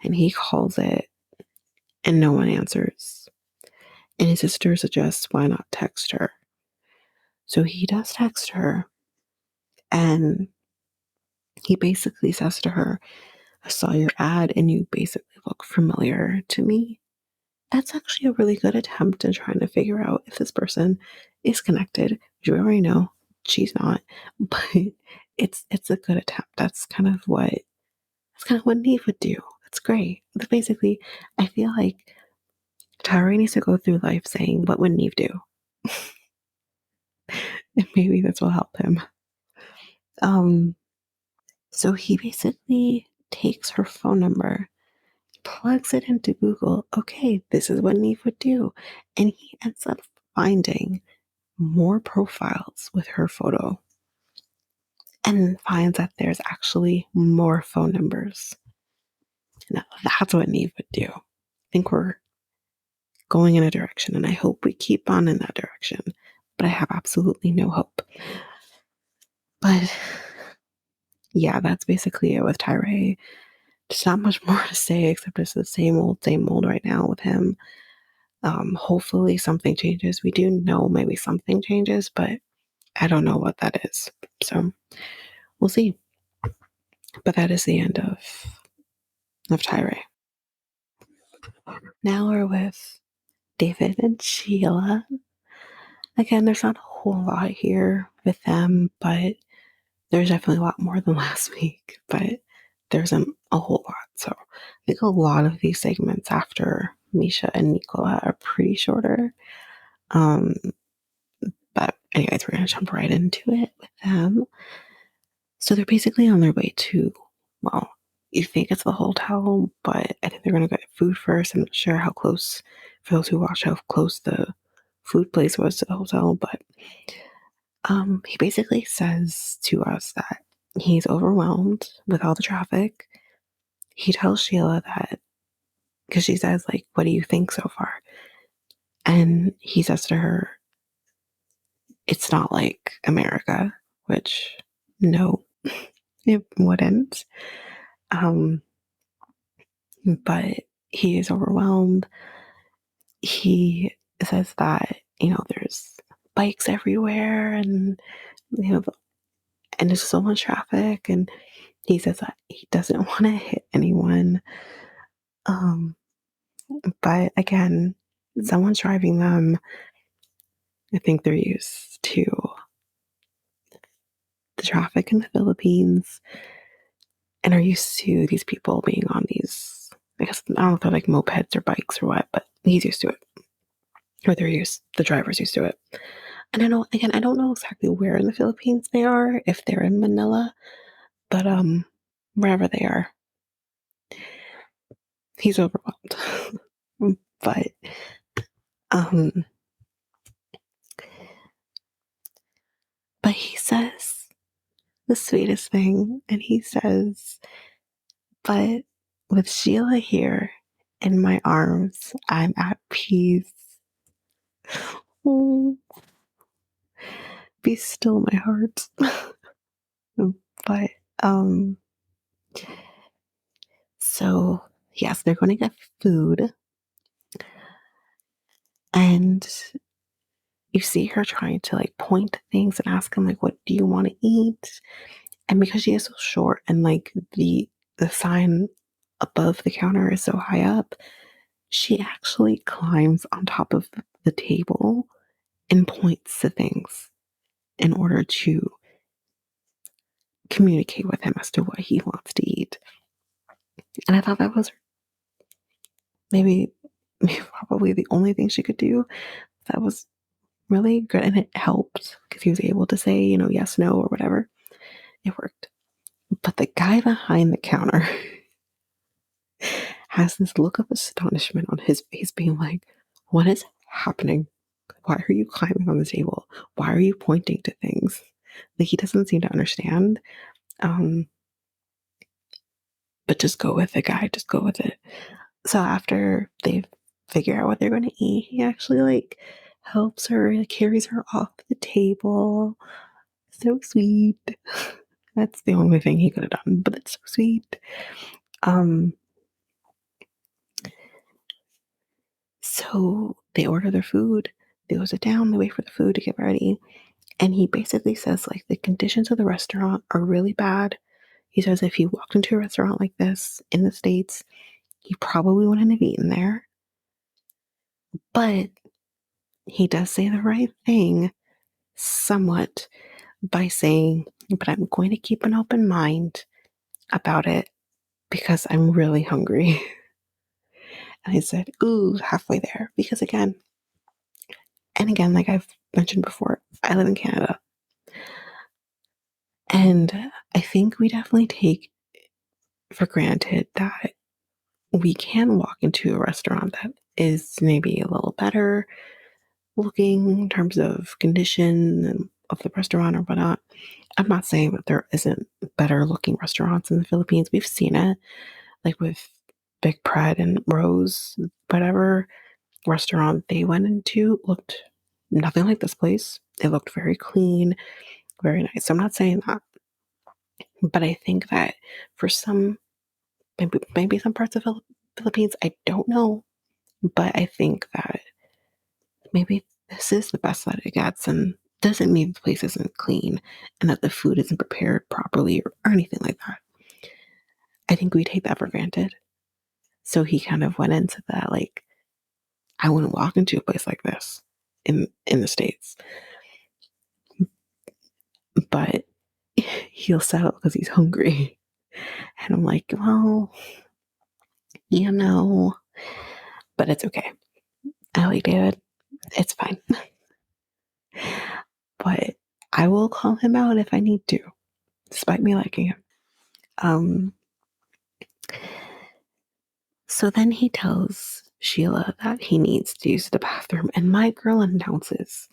and he calls it and no one answers. And his sister suggests, why not text her? So he does text her and he basically says to her, I saw your ad and you basically look familiar to me. That's actually a really good attempt in trying to figure out if this person is connected. Which we already know she's not, but it's a good attempt. That's kind of what Neve would do. That's great. But basically, I feel like Tyray needs to go through life saying, what would Neve do? And maybe this will help him. So he basically takes her phone number, plugs it into Google. Okay, this is what Neve would do. And he ends up finding more profiles with her photo and finds that there's actually more phone numbers. Now, that's what Neve would do. I think we're going in a direction, and I hope we keep on in that direction. But I have absolutely no hope. But yeah, that's basically it with Tyray. There's not much more to say except it's the same old right now with him. Hopefully something changes. We do know maybe something changes, but I don't know what that is. So we'll see. But that is the end of Tyray. Now we're with David and Sheila. Again, there's not a whole lot here with them, but there's definitely a lot more than last week. But there's a whole lot. So I think a lot of these segments after Meisha and Nicola are pretty shorter. But anyways, we're gonna jump right into it with them. So they're basically on their way to, well, you think it's the hotel, but I think they're gonna get food first. I'm not sure how close, for those who watch, how close the food place was to the hotel, but he basically says to us that he's overwhelmed with all the traffic. He tells Sheila that, because she says, like, what do you think so far? And he says to her, it's not like America, which, no, it wouldn't. But he is overwhelmed. He says that, there's bikes everywhere, and and there's so much traffic, and he says that he doesn't want to hit anyone. Um, but again, someone's driving them. I think they're used to the traffic in the Philippines and are used to these people being on these, I guess, I don't know if they're like mopeds or bikes or what, but he's used to it. Or the driver's used to it. And I don't know exactly where in the Philippines they are, if they're in Manila, but wherever they are, he's overwhelmed. but um but he says the sweetest thing, and he says, but with Sheila here in my arms, I'm at peace. Oh, be still, my heart. but um so yes, they're going to get food, and you see her trying to like point to things and ask him like, what do you want to eat? And because she is so short, and like the sign above the counter is so high up, she actually climbs on top of the table and points to things in order to communicate with him as to what he wants to eat. And I thought that was maybe probably the only thing she could do. That was really good, and it helped because he was able to say, yes, no, or whatever. It worked. But the guy behind the counter has this look of astonishment on his face, being like, what is happening? Why are you climbing on the table? Why are you pointing to things? Like, he doesn't seem to understand. But just go with it, guy. Just go with it. So after they figure out what they're going to eat, he actually like helps her, carries her off the table. So sweet. That's the only thing he could have done, but it's so sweet. So they order their food, they go sit down, they wait for the food to get ready. And he basically says like the conditions of the restaurant are really bad. He says if he walked into a restaurant like this in the States, he probably wouldn't have eaten there. But he does say the right thing somewhat by saying, but I'm going to keep an open mind about it because I'm really hungry. And I said, ooh, halfway there. Because again, like I've mentioned before, I live in Canada. And I think we definitely take for granted that we can walk into a restaurant that is maybe a little better looking in terms of condition of the restaurant or whatnot. I'm not saying that there isn't better looking restaurants in the Philippines. We've seen it, like with Big Pred and Rose, whatever restaurant they went into looked nothing like this place. It looked very clean, very nice. So I'm not saying that. But I think that for some, maybe some parts of Philippines, I don't know. But I think that maybe this is the best that it gets, and doesn't mean the place isn't clean and that the food isn't prepared properly or anything like that. I think we take that for granted. So he kind of went into that like, I wouldn't walk into a place like this in the States. But he'll settle because he's hungry. And I'm like, well, but it's okay. I like David. It's fine. But I will call him out if I need to, despite me liking him. So then he tells Sheila that he needs to use the bathroom, and my girl announces,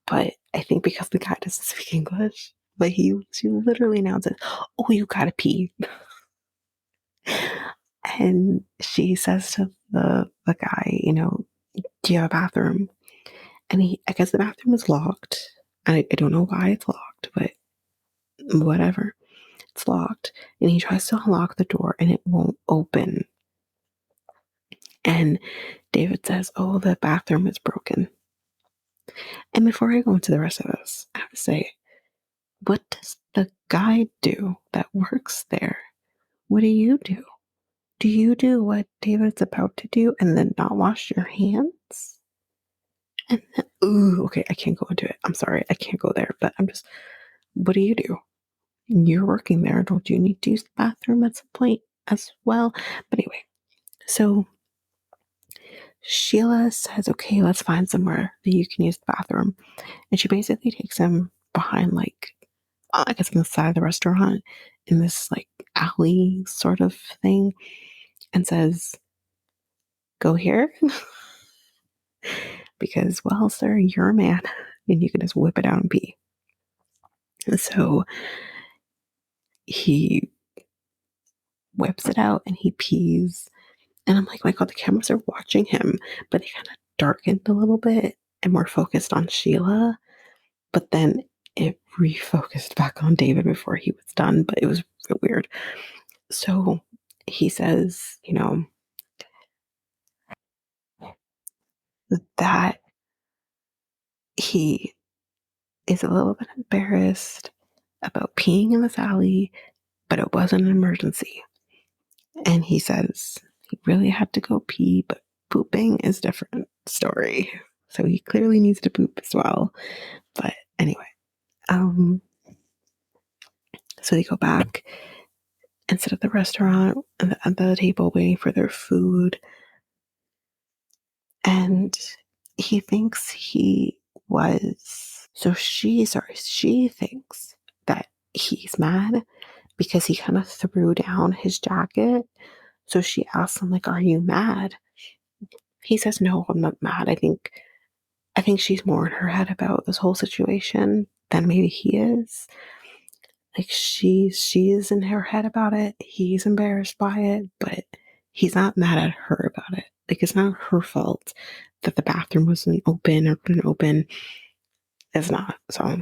but I think because the guy doesn't speak English, but she literally announces, "Oh, you gotta pee," and she says to the guy, "Do you have a bathroom?" And I guess the bathroom is locked. I don't know why it's locked, but whatever. It's locked. And he tries to unlock the door and it won't open. And David says, oh, the bathroom is broken. And before I go into the rest of this, I have to say, what does the guy do that works there? What do you do? Do you do what David's about to do and then not wash your hands? And then, ooh, okay, I can't go into it. I'm sorry, I can't go there. But I'm just, what do you do? You're working there. Don't you need to use the bathroom at some point as well? But anyway, so Sheila says, okay, let's find somewhere that you can use the bathroom. And she basically takes him behind, like, I guess on the side of the restaurant in this, like, alley sort of thing and says, go here. Because, well, sir, you're a man and you can just whip it out and pee. And so he whips it out and he pees. And I'm like, my God, the cameras are watching him, but they kind of darkened a little bit and more focused on Sheila. But then it refocused back on David before he was done, but it was real weird. So he says, that he is a little bit embarrassed about peeing in this alley, but it wasn't an emergency. And he says he really had to go pee, but pooping is a different story. So he clearly needs to poop as well. But anyway, so they go back and sit at the restaurant at the table waiting for their food. And he thinks he was, she thinks that he's mad because he kind of threw down his jacket. So she asks him, like, are you mad? He says, no, I'm not mad. I think she's more in her head about this whole situation than maybe he is. Like, she's in her head about it. He's embarrassed by it, but he's not mad at her about it. Like, it's not her fault that the bathroom wasn't open or couldn't open. It's not. So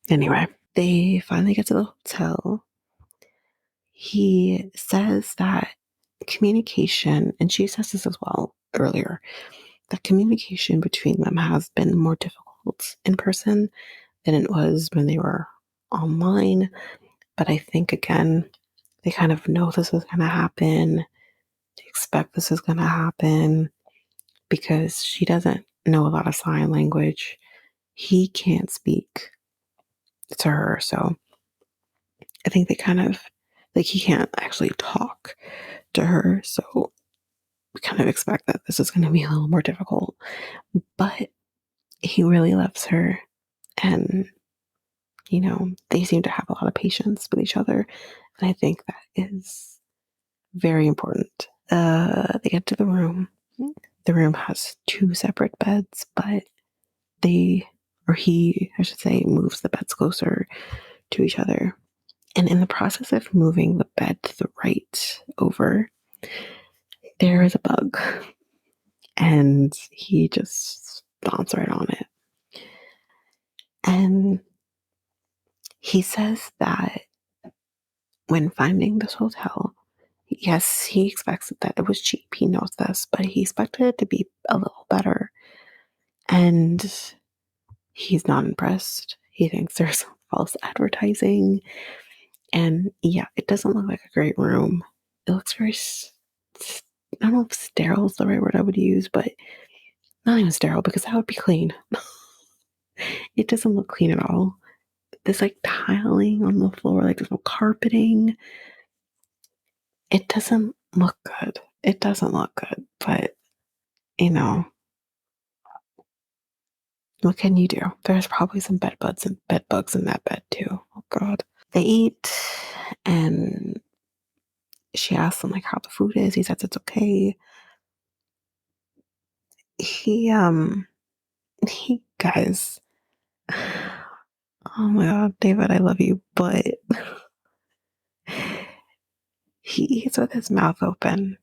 anyway, they finally get to the hotel. He says that communication, and she says this as well earlier, that communication between them has been more difficult in person than it was when they were online. But I think, again, they kind of know this is going to happen. They expect this is going to happen because she doesn't know a lot of sign language. He can't speak to her. So I think they kind of, like, he can't actually talk to her. So we kind of expect that this is going to be a little more difficult. But he really loves her. And, they seem to have a lot of patience with each other. And I think that is very important. They get to the room. The room has two separate beds, but I should say, moves the beds closer to each other. And in the process of moving the bed to the right over, there is a bug. And he just stomps right on it. And he says that when finding this hotel, yes, he expects that it was cheap. He knows this, but he expected it to be a little better. And he's not impressed. He thinks there's false advertising. And yeah, it doesn't look like a great room. It looks very, I don't know if sterile is the right word I would use, but not even sterile because that would be clean. It doesn't look clean at all. There's like tiling on the floor, like there's no carpeting. It doesn't look good. It doesn't look good, but what can you do? There's probably some bed bugs in that bed too. Oh God. They eat and she asks him, like, how the food is. He says it's okay. He guys, oh my God, David, I love you, but he eats with his mouth open.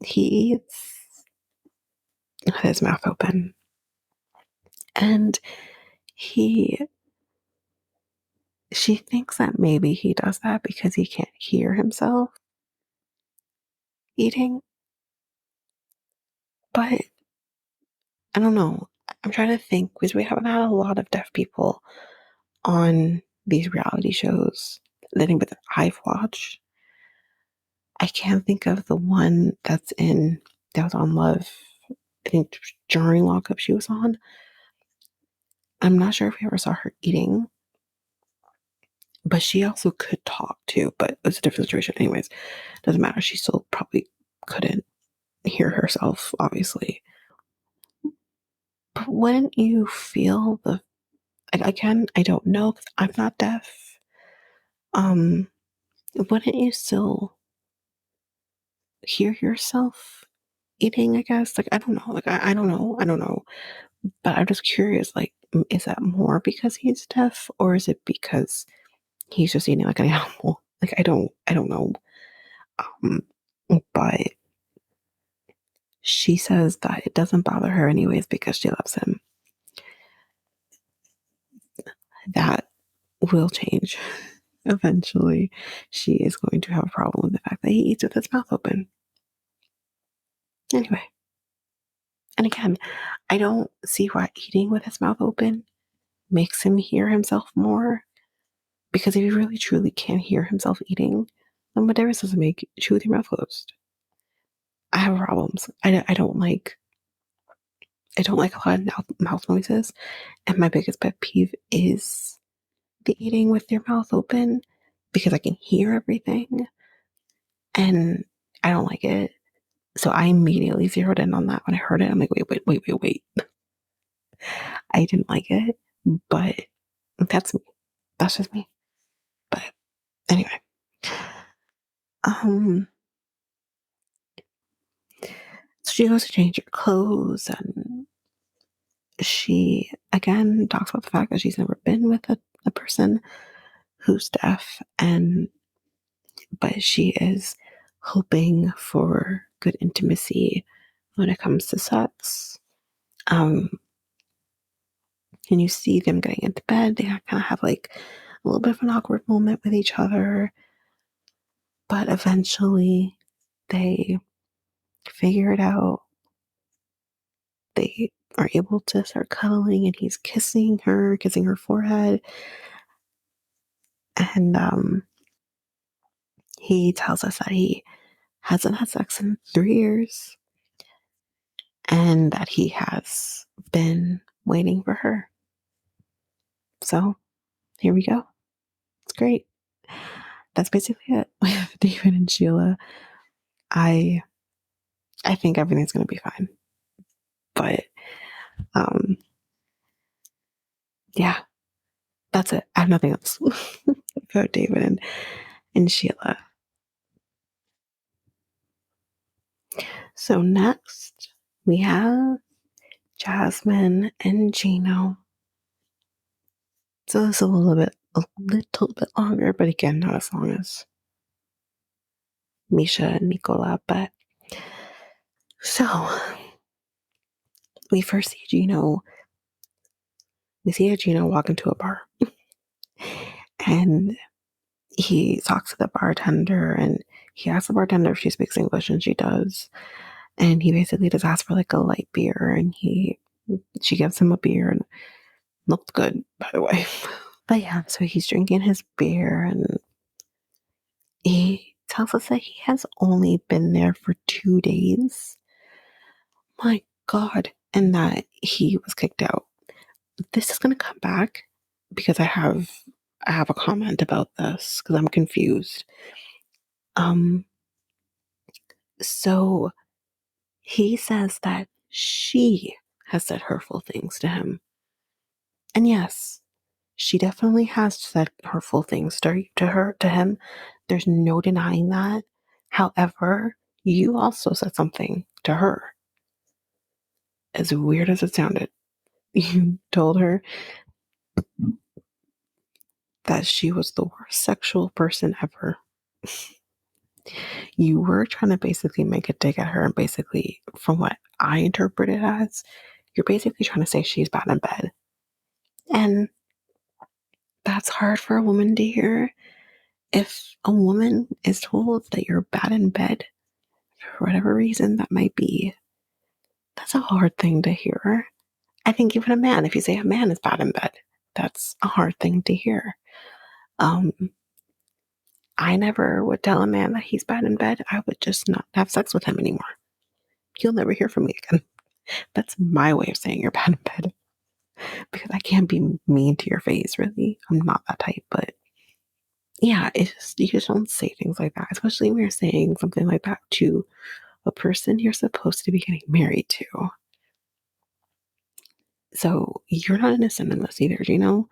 He eats with his mouth open. And she thinks that maybe he does that because he can't hear himself eating. But I don't know. I'm trying to think because we haven't had a lot of deaf people on these reality shows. The thing that I've watched, I can't think of the one that was on Love. I think during lockup she was on. I'm not sure if we ever saw her eating, but she also could talk too. But it was a different situation, anyways. Doesn't matter. She still probably couldn't hear herself, obviously. But wouldn't you feel I don't know because I'm not deaf. Um, wouldn't you still hear yourself eating, I guess? Like, I don't know. Like, I don't know. I don't know. But I'm just curious, like, is that more because he's deaf or is it because he's just eating like an animal? Like, I don't know. Um, but she says that it doesn't bother her anyways because she loves him. That will change. Eventually, she is going to have a problem with the fact that he eats with his mouth open. Anyway, and again, I don't see why eating with his mouth open makes him hear himself more. Because if he really truly can't hear himself eating, then what difference does it make? Chew with your mouth closed. I have problems. I don't like a lot of mouth noises, and my biggest pet peeve is the eating with your mouth open because I can hear everything, and I don't like it. So I immediately zeroed in on that when I heard it. I'm like, wait. I didn't like it, but that's me. That's just me. But anyway, um, so she goes to change her clothes, and she again talks about the fact that she's never been with a person who's deaf, and but she is hoping for good intimacy when it comes to sex. Um, and you see them getting into bed. They kind of have like a little bit of an awkward moment with each other, but eventually they figure it out. They are able to start cuddling, and he's kissing her forehead, and he tells us that he hasn't had sex in 3 years and that he has been waiting for her. So here we go. It's great. That's basically it with David and Sheila. I I think everything's gonna be fine. But um yeah, that's it. I have nothing else about David and Sheila. So next we have Jasmine and Gino. So this is a little bit longer, but again, not as long as Meisha and Nicola. But so we first see Gino. We see Gino walk into a bar, and he talks to the bartender, and he asks the bartender if she speaks English, and she does. And he basically just asks for like a light beer, and she gives him a beer, and it looked good, by the way. But yeah, so he's drinking his beer, and he tells us that he has only been there for 2 days. My God. And that he was kicked out. This is going to come back because I have a comment about this because I'm confused. Um, so he says that she has said hurtful things to him. And yes, she definitely has said hurtful things to him. There's no denying that. However, you also said something to her. As weird as it sounded, you told her that she was the worst sexual person ever. You were trying to basically make a dig at her, and basically, from what I interpret it as, you're basically trying to say she's bad in bed. And that's hard for a woman to hear. If a woman is told that you're bad in bed, for whatever reason that might be, that's a hard thing to hear. I think even a man, if you say a man is bad in bed, that's a hard thing to hear. Um, I never would tell a man that he's bad in bed. I would just not have sex with him anymore. He'll never hear from me again. That's my way of saying you're bad in bed. Because I can't be mean to your face, really. I'm not that type, but yeah, it's just, you just don't say things like that, especially when you're saying something like that to a person you're supposed to be getting married to. So you're not innocent in this either, Gino,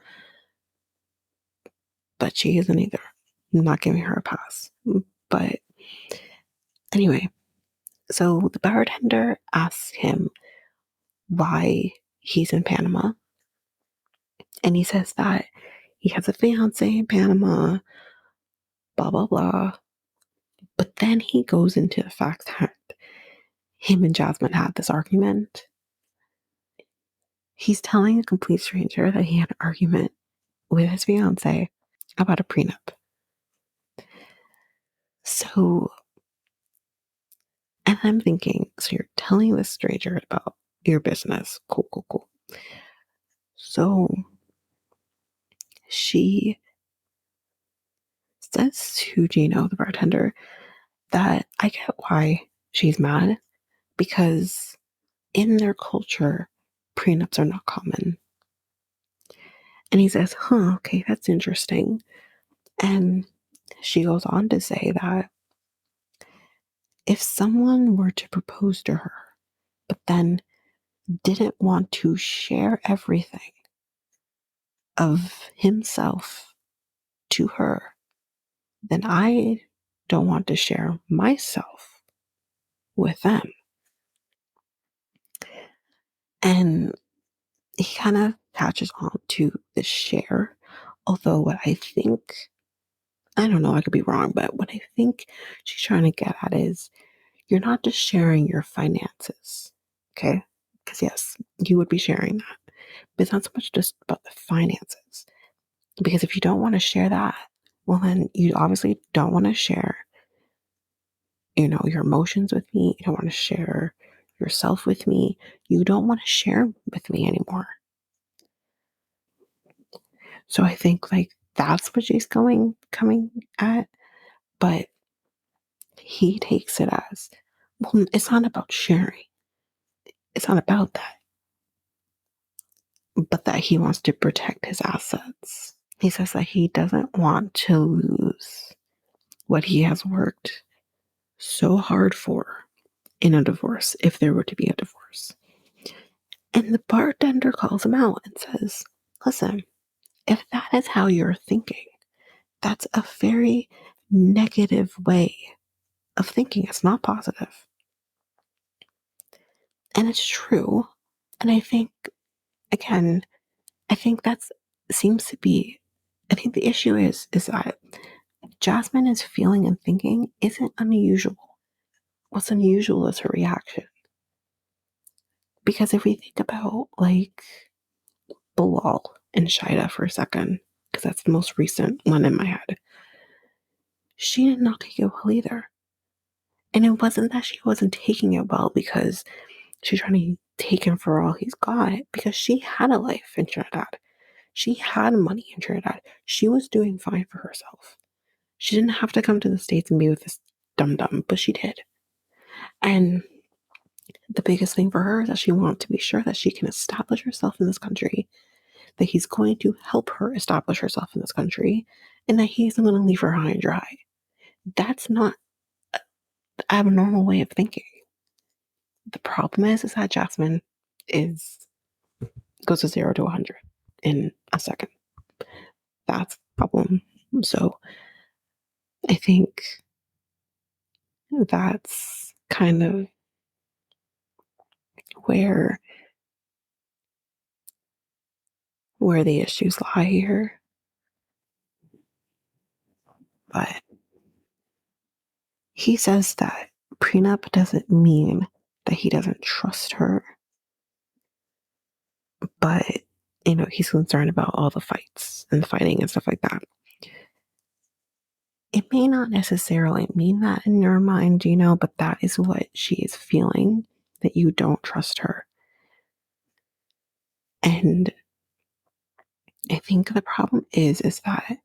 but she isn't either. I'm not giving her a pass. But anyway, so the bartender asks him why he's in Panama, and he says that he has a fiance in Panama, blah, blah, blah. But then he goes into the fact that him and Jasmine had this argument. He's telling a complete stranger that he had an argument with his fiance about a prenup. So, and I'm thinking, so you're telling this stranger about your business. Cool, cool, cool. So she says to Gino, the bartender, that I get why she's mad because in their culture, prenups are not common. And he says, huh, okay, that's interesting. And she goes on to say that if someone were to propose to her, but then didn't want to share everything of himself to her, then I don't want to share myself with them. And he kind of catches on to the share. Although what I think, I don't know, I could be wrong, but what I think she's trying to get at is you're not just sharing your finances, okay? Because yes, you would be sharing that. But it's not so much just about the finances. Because if you don't want to share that, well, then you obviously don't want to share, your emotions with me. You don't want to share yourself with me. You don't want to share with me anymore. So I think like that's what she's coming at. But he takes it as, well, it's not about sharing. It's not about that. But that he wants to protect his assets. He says that he doesn't want to lose what he has worked so hard for in a divorce, if there were to be a divorce. And the bartender calls him out and says, listen, if that is how you're thinking, that's a very negative way of thinking. It's not positive. And it's true. And I think, again, I think that's seems to be, I think the issue is that Jasmine is feeling and thinking isn't unusual. What's unusual is her reaction. Because if we think about like Bilal and Sheila for a second, because that's the most recent one in my head, she did not take it well either. And it wasn't that she wasn't taking it well because she's trying to take him for all he's got, because she had a life in Trinidad. She had money in Trinidad. She was doing fine for herself. She didn't have to come to the States and be with this dum-dum, but she did. And the biggest thing for her is that she wanted to be sure that she can establish herself in this country, that he's going to help her establish herself in this country, and that he isn't going to leave her high and dry. That's not an abnormal way of thinking. The problem is that Jasmine is goes to 0 to 100 in a second. That's the problem. So I think that's kind of where the issues lie here. But he says that prenup doesn't mean that he doesn't trust her, but he's concerned about all the fights and the fighting and stuff like that. It may not necessarily mean that in your mind, but that is what she is feeling, that you don't trust her. And I think the problem is that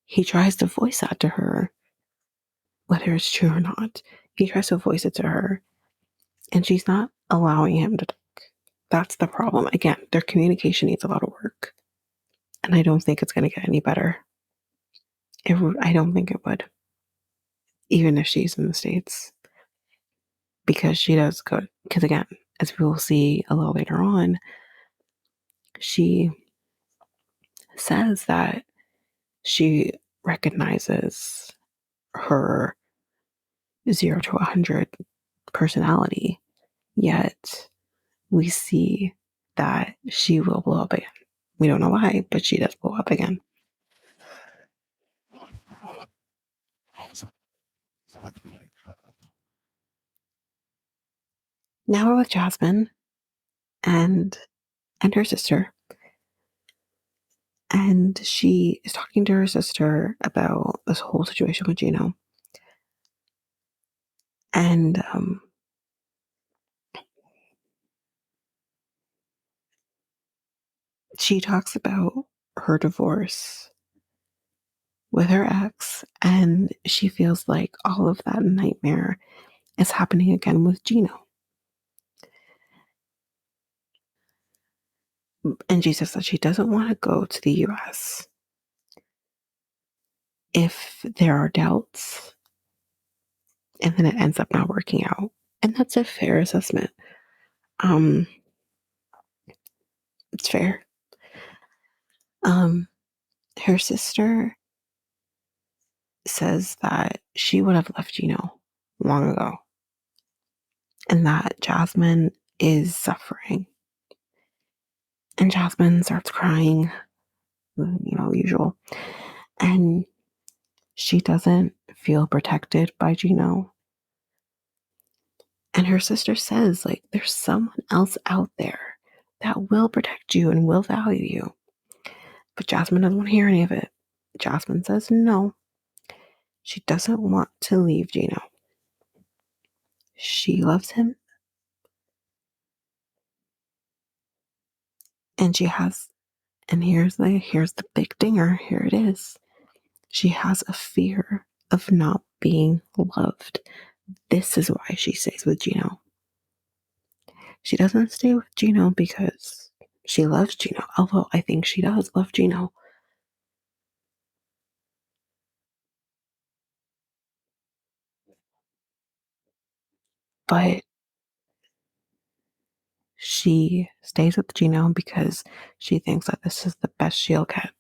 he tries to voice that to her, whether it's true or not. He tries to voice it to her, and she's not allowing him to talk. That's the problem. Again, their communication needs a lot of work. And I don't think it's going to get any better. I don't think it would, even if she's in the States. Because she does go, because again, as we will see a little later on, she says that she recognizes her 0 to 100 personality, yet we see that she will blow up again. We don't know why, but she does blow up again. Now we're with Jasmine and her sister. And she is talking to her sister about this whole situation with Gino. And she talks about her divorce with her ex, and she feels like all of that nightmare is happening again with Gino. And she says that she doesn't want to go to the US if there are doubts, and then it ends up not working out. And that's a fair assessment. It's fair. Her sister says that she would have left Gino long ago, and that Jasmine is suffering. And Jasmine starts crying, usual. And she doesn't feel protected by Gino. And her sister says, like, there's someone else out there that will protect you and will value you. But Jasmine doesn't want to hear any of it. Jasmine says no. She doesn't want to leave Gino. She loves him. And she has, and here's the big dinger. Here it is. She has a fear of not being loved. This is why she stays with Gino. She doesn't stay with Gino because she loves Gino, although I think she does love Gino. But she stays with Gino because she thinks that this is the best she'll get.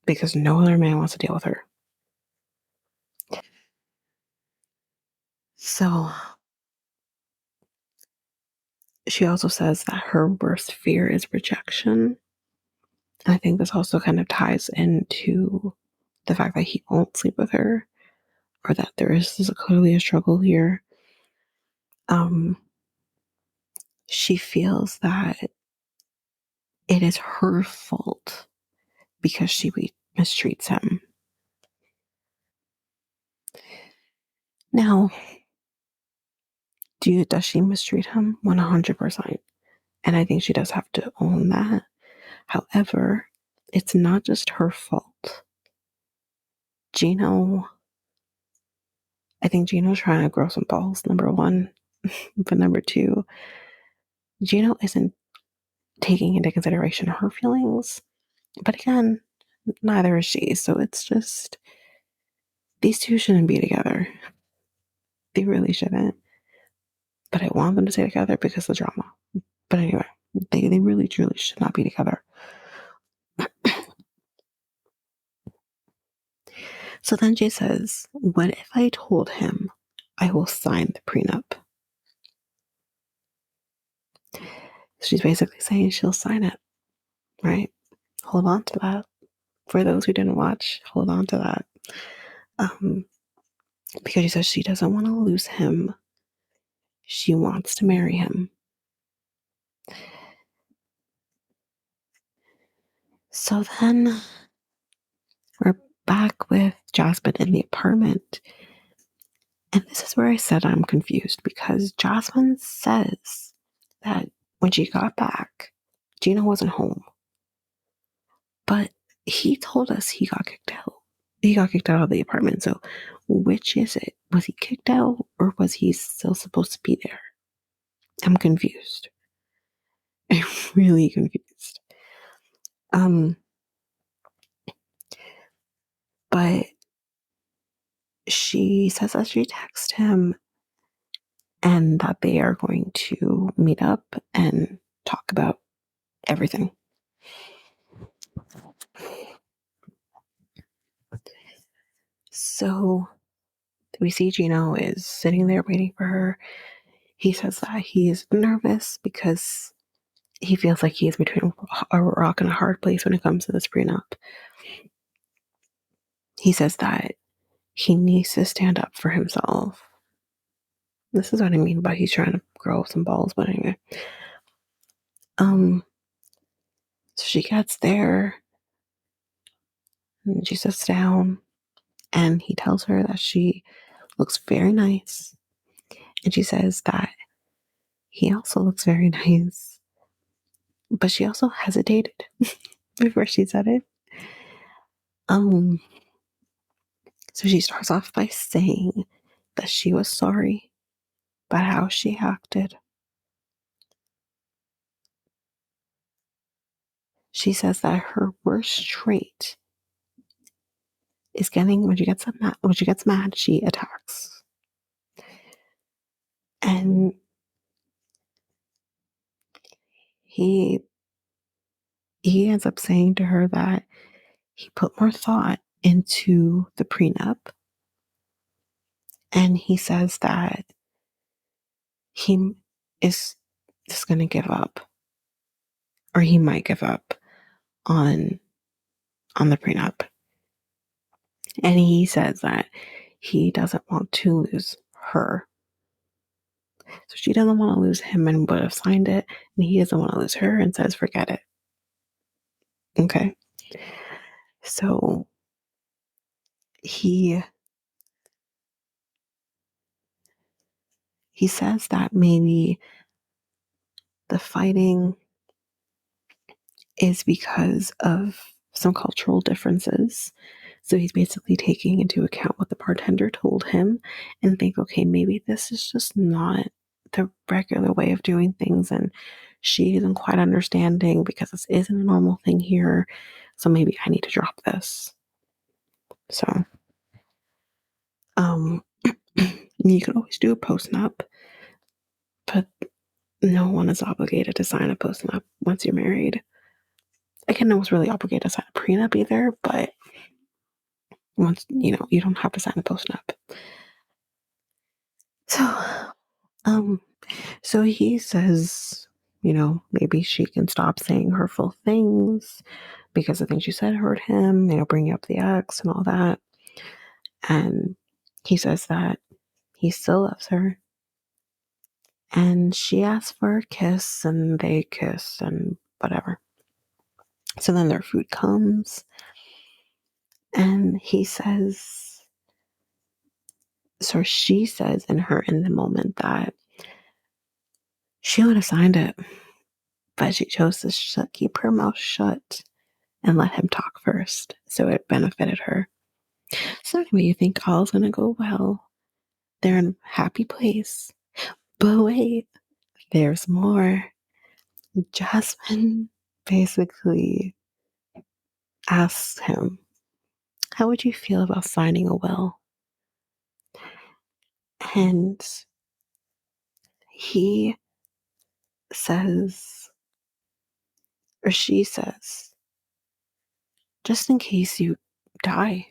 Because no other man wants to deal with her. So she also says that her worst fear is rejection. I think this also kind of ties into the fact that he won't sleep with her, or that there is clearly a struggle here. She feels that it is her fault because she mistreats him. Now, does she mistreat him? 100%. And I think she does have to own that. However, it's not just her fault. I think Gino's trying to grow some balls, number one. But number two, Gino isn't taking into consideration her feelings. But again, neither is she. So it's just, these two shouldn't be together. They really shouldn't. But I want them to stay together because of the drama. But anyway, they really, truly should not be together. So then she says, what if I told him I will sign the prenup? She's basically saying she'll sign it, right? Hold on to that. For those who didn't watch, hold on to that. Because she says she doesn't want to lose him. She wants to marry him. So then we're back with Jasmine in the apartment. And this is where I said I'm confused, because Jasmine says that when she got back, Gino wasn't home. But he told us he got kicked out. He got kicked out of the apartment. So which is it? Was he kicked out or was he still supposed to be there? I'm confused. I'm really confused. But she says that she texted him and that they are going to meet up and talk about everything. So we see Gino is sitting there waiting for her. He says that he's nervous because he feels like he's between a rock and a hard place when it comes to this prenup. He says that he needs to stand up for himself. This is what I mean by he's trying to grow some balls, but anyway. So she gets there and she sits down and he tells her that she looks very nice. And she says that he also looks very nice. But she also hesitated before she said it. So she starts off by saying that she was sorry about how she acted. She says that her worst trait is getting when she gets mad, she attacks. And he ends up saying to her that he put more thought into the prenup. And he says that he is just going to give up, or he might give up on the prenup. And he says that he doesn't want to lose her. So she doesn't want to lose him and would have signed it. And he doesn't want to lose her and says, forget it. Okay. So he says that maybe the fighting is because of some cultural differences. So he's basically taking into account what the bartender told him and think, okay, maybe this is just not the regular way of doing things. And she isn't quite understanding because this isn't a normal thing here. So maybe I need to drop this. So, you can always do a post-nup, but no one is obligated to sign a post-nup once you're married. Again, no one's really obligated to sign a prenup either, but once, you don't have to sign a post-nup. So, so he says, maybe she can stop saying hurtful things because the things she said hurt him, bringing up the ex and all that. And he says that he still loves her. And she asks for a kiss and they kiss and whatever. So then their food comes and he says, so she says in the moment that she would have signed it, but she chose to keep her mouth shut and let him talk first. So it benefited her. So anyway, you think all's going to go well. They're in a happy place. But wait, there's more. Jasmine basically asks him, how would you feel about signing a will? And he says, or she says, just in case you die.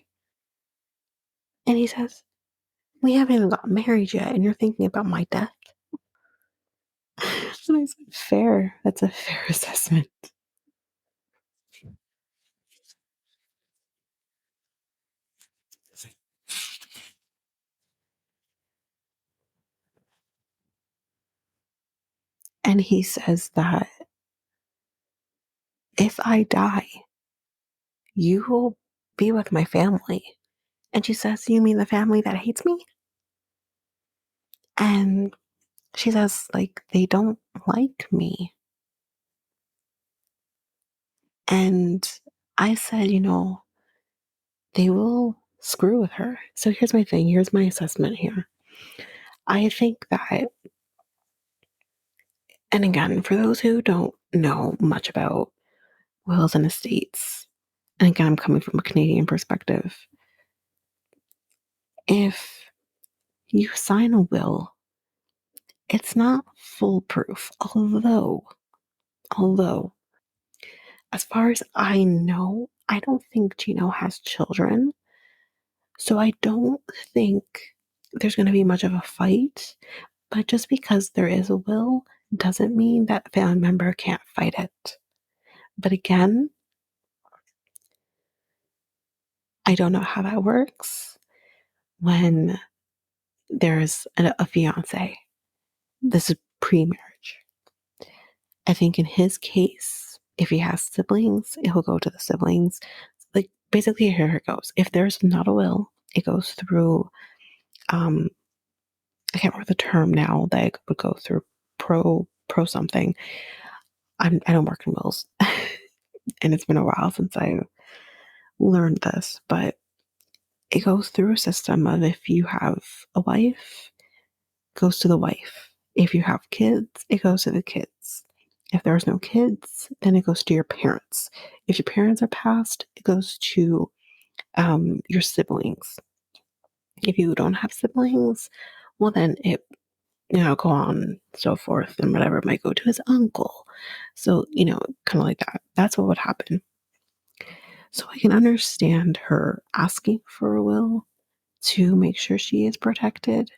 And he says, we haven't even got married yet, and you're thinking about my death. And I said, fair. That's a fair assessment. And he says that if I die, you will be with my family. And she says, you mean the family that hates me? And She says, like, they don't like me. And I said, they will screw with her. So here's my thing. Here's my assessment here. I think that, and again, for those who don't know much about wills and estates, and again, I'm coming from a Canadian perspective, if you sign a will, it's not foolproof. Although, as far as I know, I don't think Gino has children. So I don't think there's going to be much of a fight. But just because there is a will doesn't mean that a family member can't fight it. But again, I don't know how that works when there's a fiance. This is pre-marriage. I think in his case, if he has siblings, it will go to the siblings. Like basically, here it goes. If there's not a will, it goes through. I can't remember the term now that it would go through pro something. I don't work in wills, and it's been a while since I learned this, but it goes through a system of if you have a wife, it goes to the wife. If you have kids, it goes to the kids. If there's no kids, then it goes to your parents. If your parents are passed, it goes to your siblings. If you don't have siblings, well, then it, go on, so forth, and whatever might go to his uncle. So, kind of like that. That's what would happen. So I can understand her asking for a will to make sure she is protected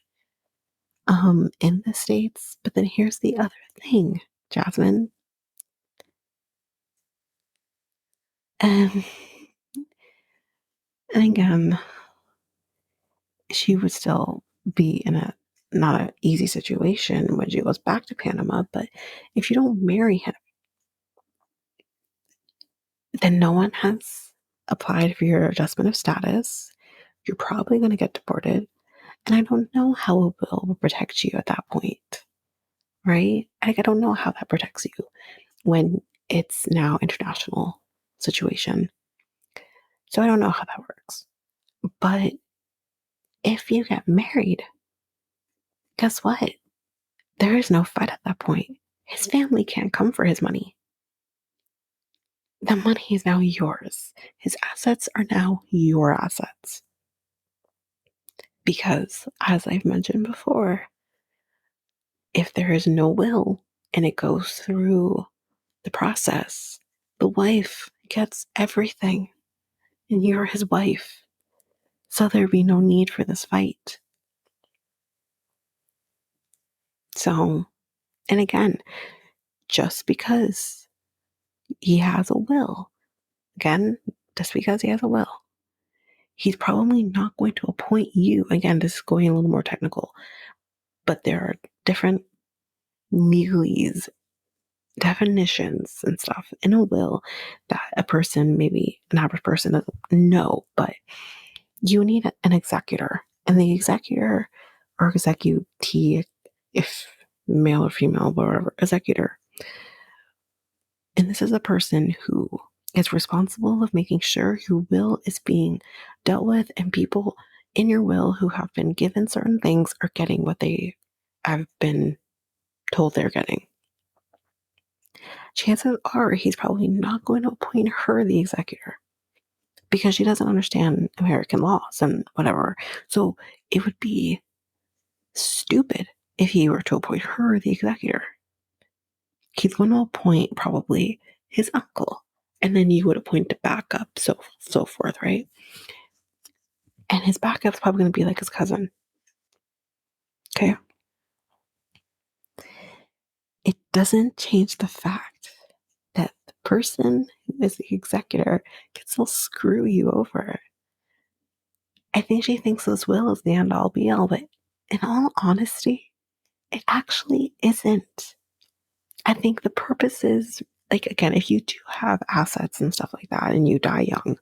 in the States. But then here's the other thing, Jasmine. And, and again, she would still be in a not an easy situation when she goes back to Panama. But if you don't marry him, then no one has applied for your adjustment of status. You're probably going to get deported. And I don't know how a will will protect you at that point, right? Like, I don't know how that protects you when it's now international situation. So I don't know how that works. But if you get married, guess what? There is no fight at that point. His family can't come for his money. The money is now yours. His assets are now your assets. Because, as I've mentioned before, if there is no will and it goes through the process, the wife gets everything, and you're his wife. So there'd be no need for this fight. So, and again, just because he has a will, again, just because he has a will, he's probably not going to appoint you. Again, this is going a little more technical, but there are different legalese, definitions and stuff in a will that a person, maybe an average person, doesn't know, but you need an executor. And the executor or executee, if male or female, whatever, executor. And this is a person who is responsible of making sure your will is being dealt with and people in your will who have been given certain things are getting what they have been told they're getting. Chances are he's probably not going to appoint her the executor because she doesn't understand American laws and whatever. So it would be stupid if he were to appoint her the executor. He's going to appoint probably his uncle, and then you would appoint the backup, so forth, right? And his backup's probably going to be like his cousin. Okay. It doesn't change the fact that the person who is the executor can still screw you over. I think she thinks this will is the end all be all, but in all honesty, it actually isn't. I think the purpose is, like, again, if you do have assets and stuff like that and you die young,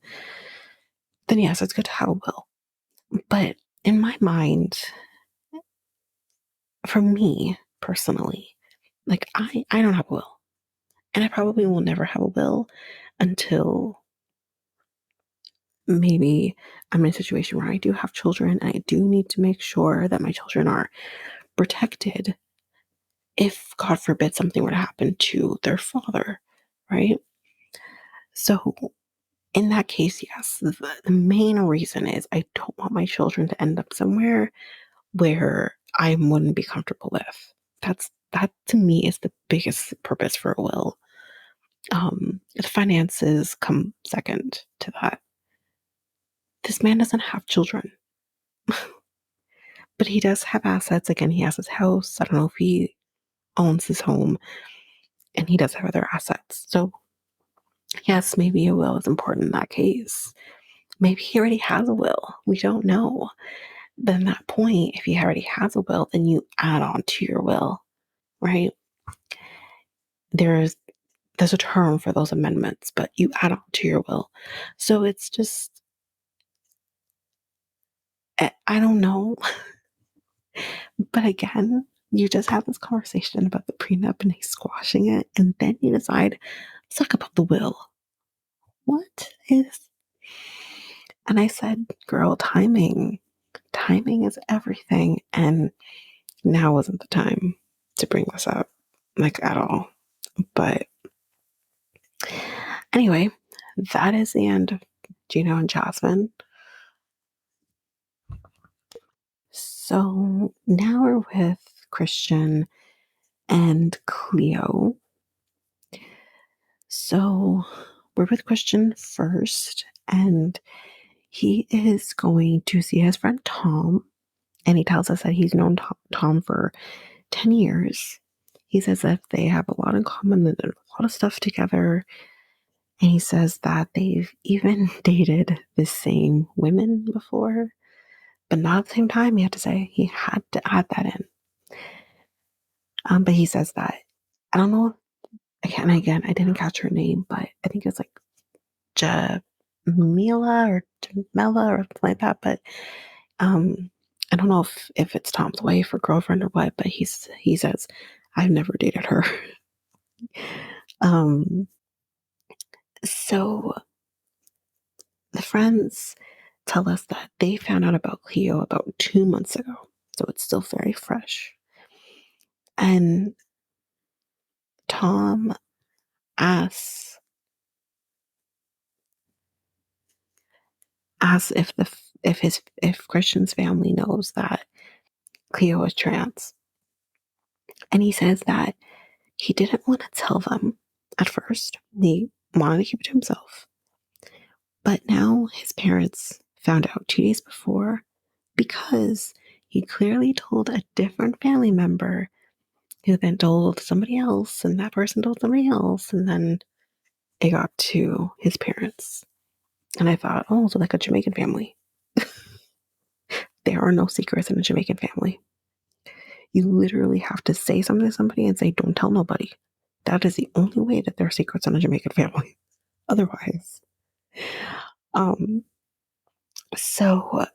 then yes, it's good to have a will. But in my mind, for me personally. Like, I don't have a will. And I probably will never have a will until maybe I'm in a situation where I do have children and I do need to make sure that my children are protected if, God forbid, something were to happen to their father, right? So, in that case, yes, the main reason is I don't want my children to end up somewhere where I wouldn't be comfortable with. That to me is the biggest purpose for a will. The finances come second to that. This man doesn't have children, but he does have assets. Again, he has his house. I don't know if he owns his home, and he does have other assets. So, yes, maybe a will is important in that case. Maybe he already has a will. We don't know. Then that point, if he already has a will, then you add on to your will, right? There's a term for those amendments, but you add on to your will. So it's just, I don't know. But again, you just have this conversation about the prenup and he's squashing it, and then you decide, let's talk about the will. What is. And I said, girl, timing. Timing is everything. And now wasn't the time to bring this up, like at all. But anyway, that is the end of Gino and Jasmine. So now we're with Christian and Cleo. So we're with Christian first, and he is going to see his friend Tom, and he tells us that he's known Tom for 10 years. He says that they have a lot in common, and a lot of stuff together. And he says that they've even dated the same women before, but not at the same time. He had to say, he had to add that in. But he says that, I don't know, again, I didn't catch her name, but I think it's like Jamila or Jamela or something like that. But I don't know if it's Tom's wife or girlfriend or what, but he says, I've never dated her. So the friends tell us that they found out about Cleo about 2 months ago. So it's still very fresh. And Tom asks if Christian's family knows that Cleo is trans. And he says that he didn't want to tell them at first. He wanted to keep it to himself. But now his parents found out 2 days before because he clearly told a different family member who then told somebody else, and that person told somebody else, and then it got to his parents. And I thought, oh, so like a Jamaican family. There are no secrets in a Jamaican family. You literally have to say something to somebody and say, don't tell nobody. That is the only way that there are secrets in a Jamaican family. Otherwise. Um, so,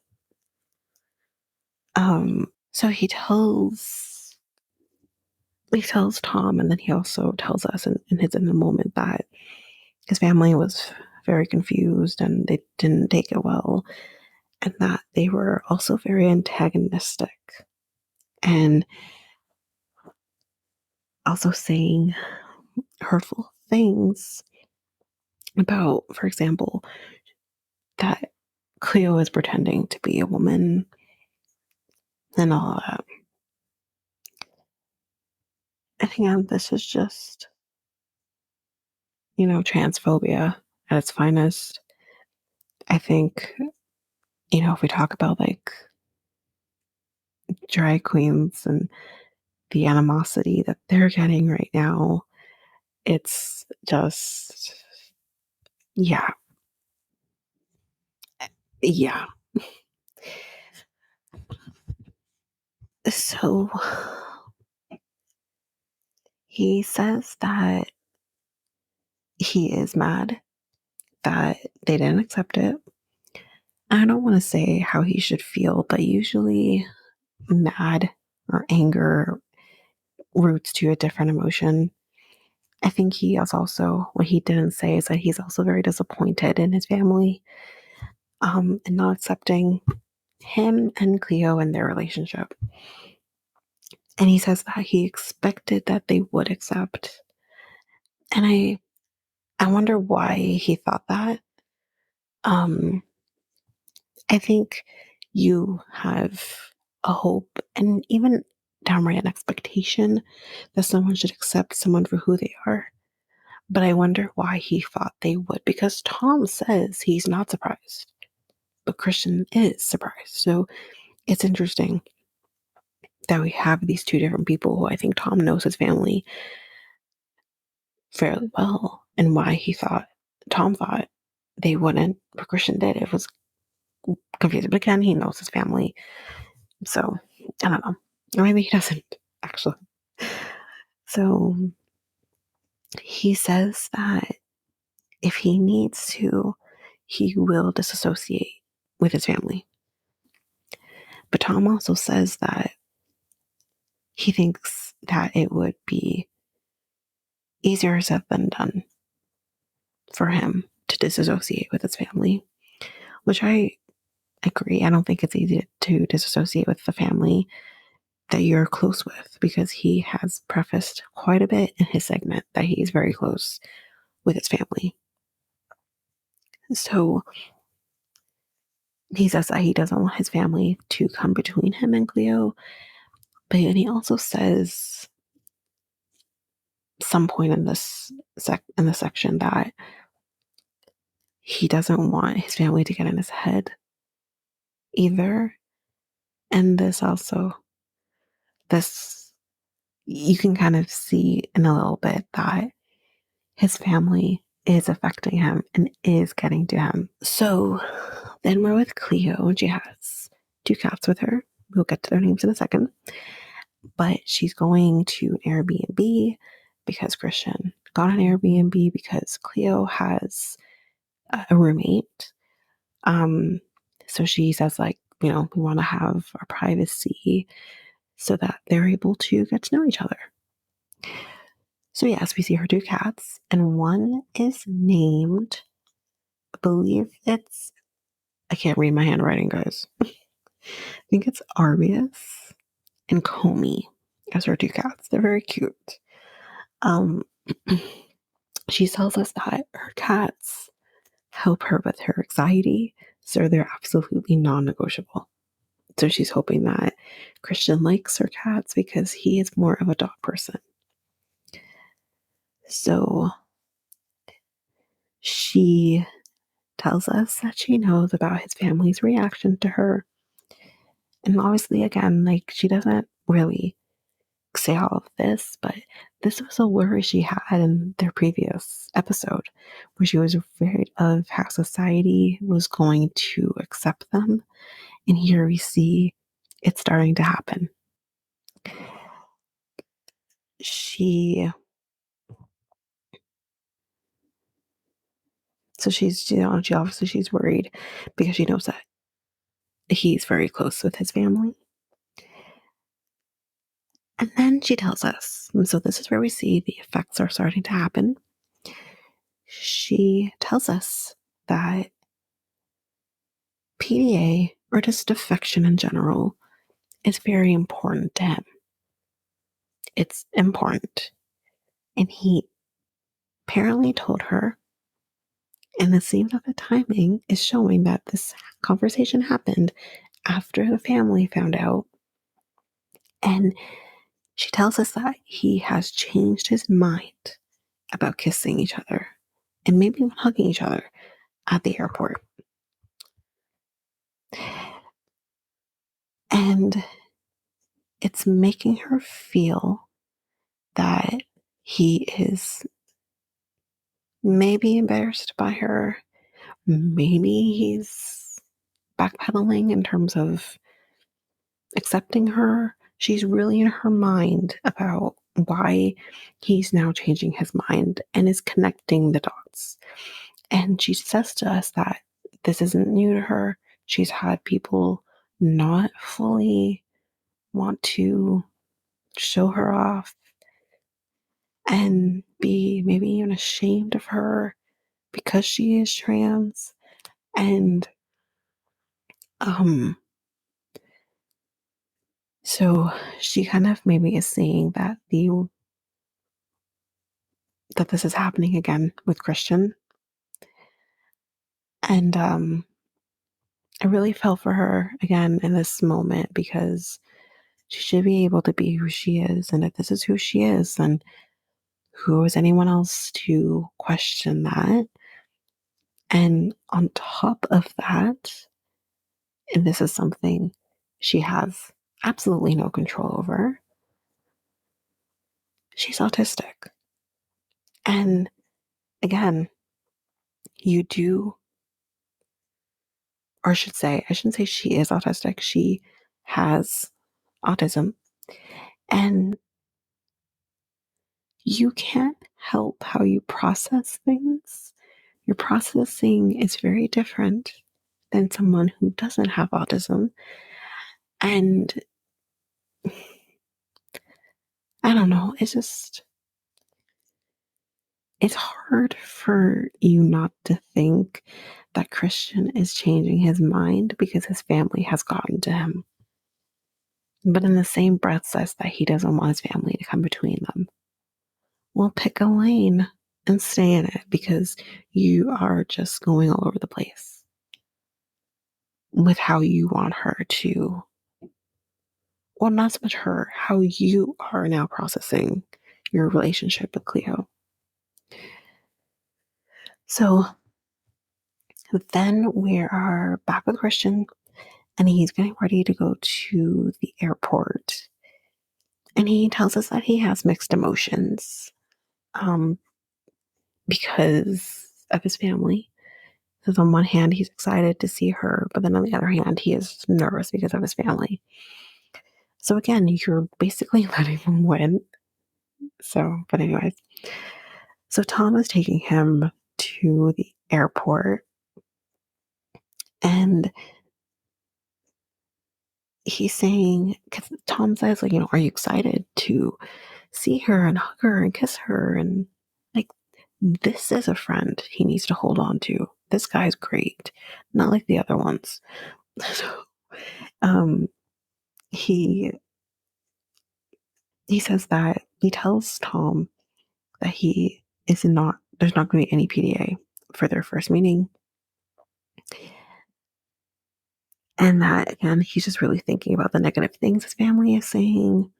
so he tells Tom, and then he also tells us in the moment that his family was very confused and they didn't take it well, and that they were also very antagonistic and also saying hurtful things about, for example, that Cleo is pretending to be a woman and all that. I think this is just, transphobia at its finest. I think, if we talk about like drag queens and the animosity that they're getting right now, it's just, yeah, yeah. So he says that he is mad that they didn't accept it. I don't want to say how he should feel, but usually mad or anger roots to a different emotion. I think he is also, what he didn't say is that he's also very disappointed in his family, and not accepting him and Cleo and their relationship. And he says that he expected that they would accept. And I wonder why he thought that. Um, I think you have a hope and even downright an expectation that someone should accept someone for who they are. But I wonder why he thought they would, because Tom says he's not surprised, but Christian is surprised. So it's interesting that we have these two different people who I think Tom knows his family fairly well, and why Tom thought they wouldn't, but Christian did. It was confusing. But again, he knows his family. So I don't know. Or maybe he doesn't, actually. So he says that if he needs to, he will disassociate with his family. But Tom also says that he thinks that it would be easier said than done for him to disassociate with his family, which I agree. I don't think it's easy to disassociate with the family that you're close with, because he has prefaced quite a bit in his segment that he's very close with his family. So he says that he doesn't want his family to come between him and Cleo, but and he also says some point in this in the section that he doesn't want his family to get in his head either. And this you can kind of see in a little bit that his family is affecting him and is getting to him. So then we're with Cleo, and she has two cats with her. We'll get to their names in a second. But she's going to an Airbnb because Christian got an Airbnb because Cleo has a roommate. So she says, like, we want to have our privacy so that they're able to get to know each other. So yes, we see her two cats, and one is named, I believe I can't read my handwriting, guys. I think it's Arbius and Comey as her two cats. They're very cute. Um, she tells us that her cats help her with her anxiety, so they're absolutely non-negotiable. So she's hoping that Christian likes her cats because he is more of a dog person. So she tells us that she knows about his family's reaction to her. And obviously, again, like, she doesn't really say all of this, but this was a worry she had in their previous episode, where she was afraid of how society was going to accept them. And here we see it starting to happen. She's she obviously she's worried because she knows that he's very close with his family. And then she tells us, and so this is where we see the effects are starting to happen. She tells us that PDA, or just affection in general, is very important to him. It's important. And he apparently told her, and it seems that the timing is showing that this conversation happened after the family found out. And she tells us that he has changed his mind about kissing each other and maybe even hugging each other at the airport. And it's making her feel that he is maybe embarrassed by her. Maybe he's backpedaling in terms of accepting her. She's really in her mind about why he's now changing his mind and is connecting the dots. And she says to us that this isn't new to her. She's had people not fully want to show her off and be maybe even ashamed of her because she is trans. And so she kind of maybe is seeing that this is happening again with Christian. And I really felt for her again in this moment, because she should be able to be who she is. And if this is who she is, then who is anyone else to question that? And on top of that, and this is something she has absolutely no control over, she's autistic. And again, you do, or I shouldn't say she is autistic, she has autism. And you can't help how you process things. Your processing is very different than someone who doesn't have autism. And I don't know, it's hard for you not to think that Christian is changing his mind because his family has gotten to him. But in the same breath says that he doesn't want his family to come between them. Well, pick a lane and stay in it, because you are just going all over the place with how you want her to, well, not so much her, how you are now processing your relationship with Cleo. So then we are back with Christian, and he's getting ready to go to the airport. And he tells us that he has mixed emotions because of his family. Because on one hand, he's excited to see her, but then on the other hand, he is nervous because of his family. So again, you're basically letting him win. So, but anyways, so Tom is taking him to the airport, and he's saying, because Tom says, like, are you excited to see her and hug her and kiss her? And like, this is a friend he needs to hold on to. This guy's great, not like the other ones. So, he says that he tells Tom that there's not going to be any PDA for their first meeting. And that, again, he's just really thinking about the negative things his family is saying.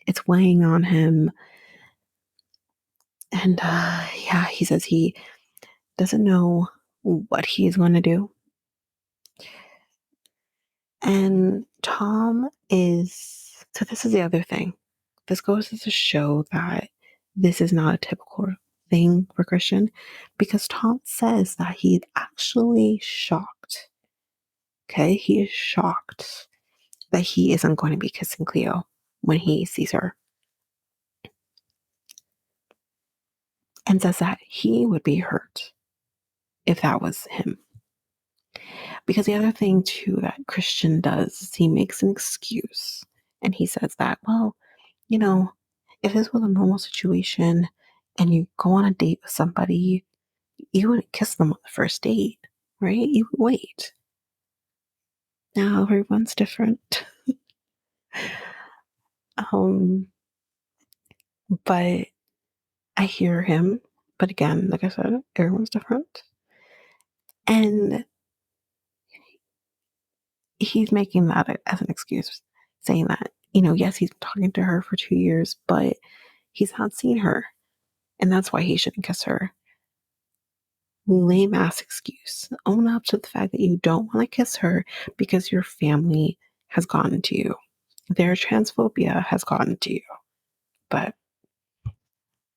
It's weighing on him. And yeah, he says he doesn't know what he's going to do. And so this is the other thing. This goes to show that this is not a typical thing for Christian, because Tom says that he's actually shocked. Okay, he is shocked that he isn't going to be kissing Cleo when he sees her. And says that he would be hurt if that was him. Because the other thing, too, that Christian does is he makes an excuse. And he says that, well, if this was a normal situation and you go on a date with somebody, you wouldn't kiss them on the first date, right? You would wait. Now everyone's different. But I hear him. But again, like I said, everyone's different. And he's making that as an excuse, saying that, yes, he's been talking to her for 2 years, but he's not seen her. And that's why he shouldn't kiss her. Lame ass excuse. Own up to the fact that you don't want to kiss her because your family has gotten to you. Their transphobia has gotten to you. But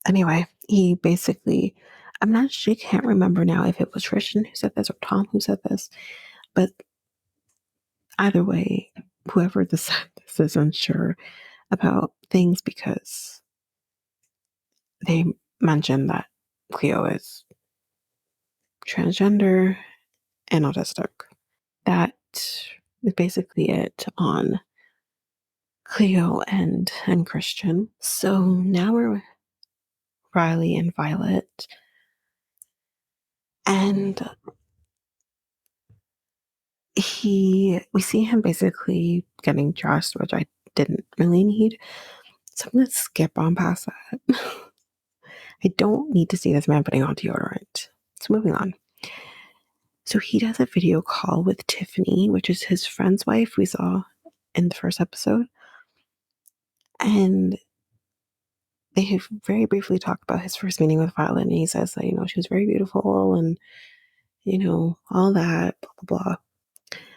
anyway, he basically, I can't remember now if it was Christian who said this or Tom who said this, but either way, whoever this is unsure about things because they mentioned that Cleo is transgender and autistic. That is basically it on Cleo and Christian. So now we're Riley and Violet. And we see him basically getting dressed, which I didn't really need. So I'm going to skip on past that. I don't need to see this man putting on deodorant. So moving on. So he does a video call with Tiffany, which is his friend's wife we saw in the first episode. And they have very briefly talked about his first meeting with Violet. And he says that, she was very beautiful and, all that, blah, blah, blah.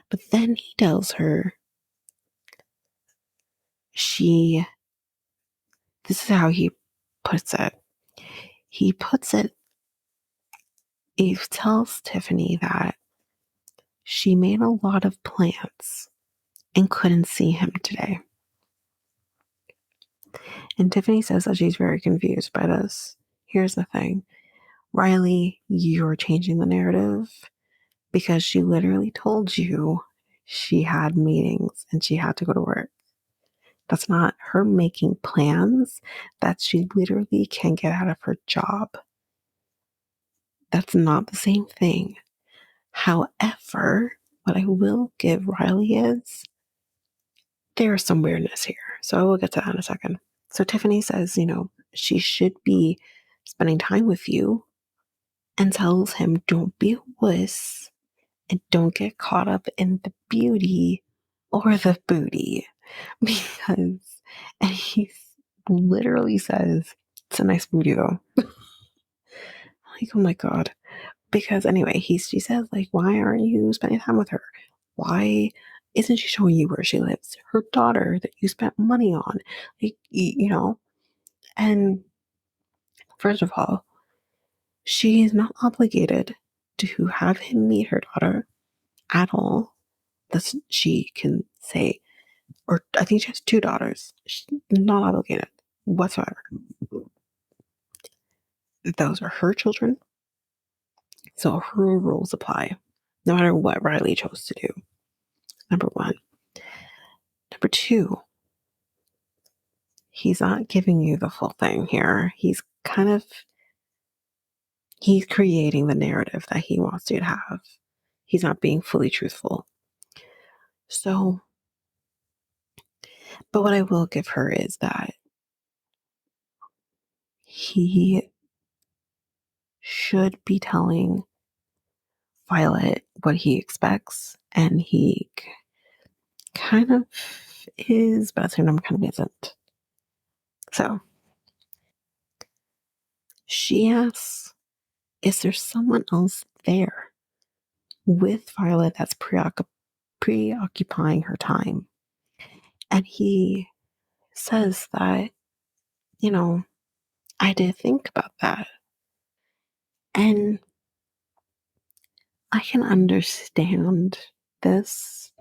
But then he tells her this is how he puts it. He tells Tiffany that she made a lot of plans and couldn't see him today. And Tiffany says that she's very confused by this. Here's the thing. Riley, you're changing the narrative because she literally told you she had meetings and she had to go to work. That's not her making plans. That she literally can't get out of her job. That's not the same thing. However, what I will give Riley is there's some weirdness here. So I will get to that in a second. So Tiffany says, she should be spending time with you and tells him, don't be a wuss and don't get caught up in the beauty or the booty. And he literally says, it's a nice booty though. Like, oh my God. Because anyway, she says, like, why aren't you spending time with her? Why isn't she showing you where she lives? Her daughter that you spent money on. Like, And first of all, she is not obligated to have him meet her daughter at all. That she can say, or I think she has 2 daughters. She's not obligated whatsoever. Those are her children. So her rules apply, no matter what Riley chose to do. Number 1. Number 2, he's not giving you the full thing here. He's creating the narrative that he wants you to have. He's not being fully truthful. So, but what I will give her is that he should be telling Violet what he expects, and he kind of is, but at the same time kind of isn't. So she asks, is there someone else there with Violet that's preoccupying her time? And he says that, I did think about that. And I can understand this.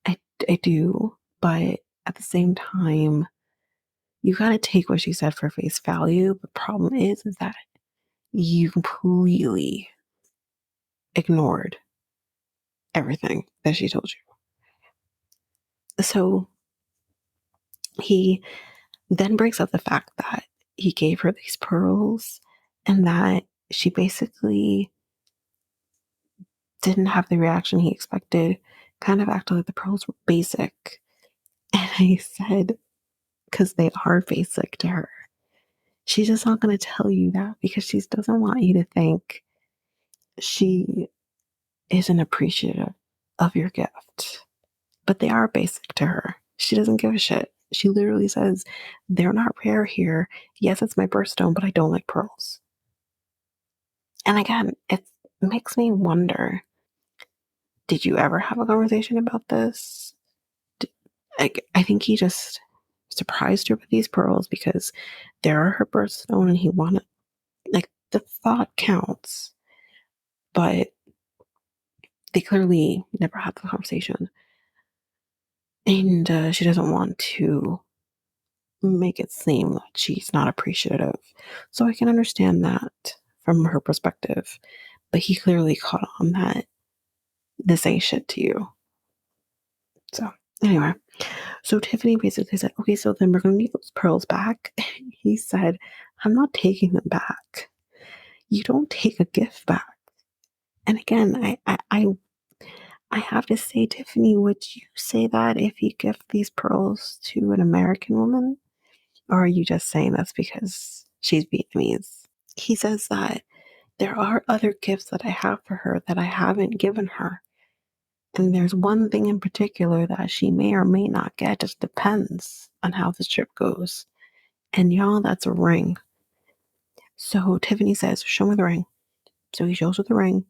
I do. But at the same time, you got to take what she said for face value. The problem is that you completely ignored everything that she told you. So he then brings up the fact that he gave her these pearls and that she basically didn't have the reaction he expected, kind of acted like the pearls were basic. And I said, because they are basic to her. She's just not going to tell you that because she doesn't want you to think she isn't appreciative of your gift. But they are basic to her. She doesn't give a shit. She literally says, they're not rare here. Yes, it's my birthstone, but I don't like pearls. And again, it makes me wonder, did you ever have a conversation about this? I think he just surprised her with these pearls because they're her birthstone and he wanted, the thought counts. But they clearly never had the conversation. And she doesn't want to make it seem that she's not appreciative. So I can understand that from her perspective. But he clearly caught on that this ain't shit to you. So anyway, so Tiffany basically said, okay, so then we're going to need those pearls back. He said, I'm not taking them back. You don't take a gift back. And again, I have to say, Tiffany, would you say that if you gift these pearls to an American woman? Or are you just saying that's because she's Vietnamese? He says that there are other gifts that I have for her that I haven't given her. And there's one thing in particular that she may or may not get. It just depends on how this trip goes. And y'all, that's a ring. So Tiffany says, show me the ring. So he shows her the ring.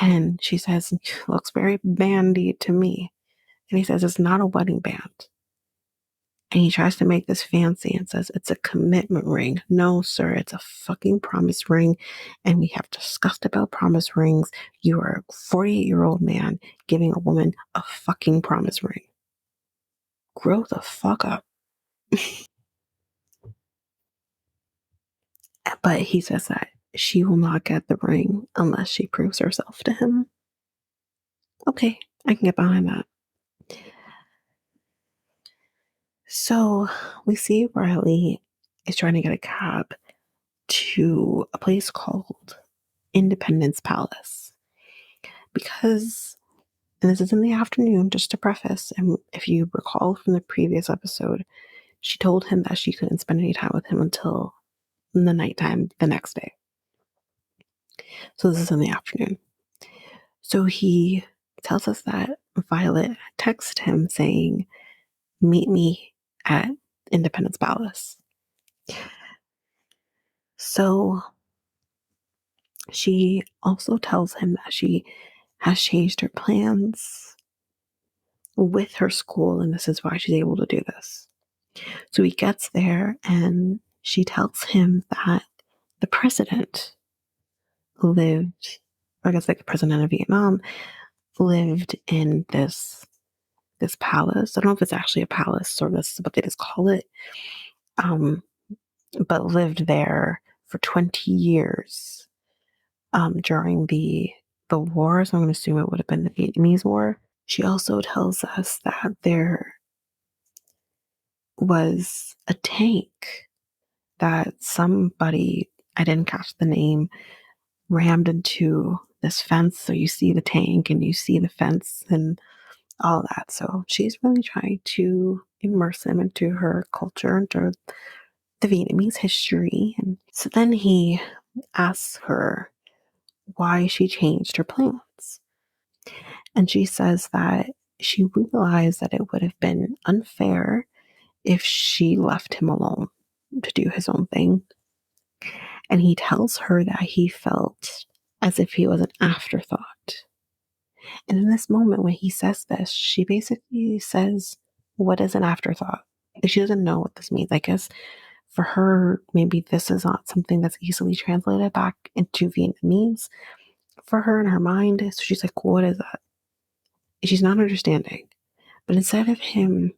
And she says, looks very bandy to me. And he says, it's not a wedding band. And he tries to make this fancy and says, it's a commitment ring. No, sir, it's a fucking promise ring. And we have discussed about promise rings. You are a 48-year-old man giving a woman a fucking promise ring. Grow the fuck up. But he says that she will not get the ring unless she proves herself to him. Okay, I can get behind that. So we see Riley is trying to get a cab to a place called Independence Palace because, and this is in the afternoon, just to preface, and if you recall from the previous episode, she told him that she couldn't spend any time with him until the nighttime the next day. So this is in the afternoon. So he tells us that Violet texted him saying, meet me at Independence Palace. So she also tells him that she has changed her plans with her school, and this is why she's able to do this. So he gets there, and she tells him that the president lived, I guess like the president of Vietnam, lived in this palace. I don't know if it's actually a palace or this is what they just call it, but lived there for 20 years during the war. So I'm going to assume it would have been the Vietnamese War. She also tells us that there was a tank that somebody, I didn't catch the name, rammed into this fence. So you see the tank and you see the fence and all that. So she's really trying to immerse him into her culture, into the Vietnamese history. And so then he asks her why she changed her plans. And she says that she realized that it would have been unfair if she left him alone to do his own thing. And he tells her that he felt as if he was an afterthought. And in this moment, when he says this, she basically says, what is an afterthought? She doesn't know what this means. I guess for her, maybe this is not something that's easily translated back into Vietnamese for her in her mind. So she's like, what is that? And she's not understanding. But instead of him,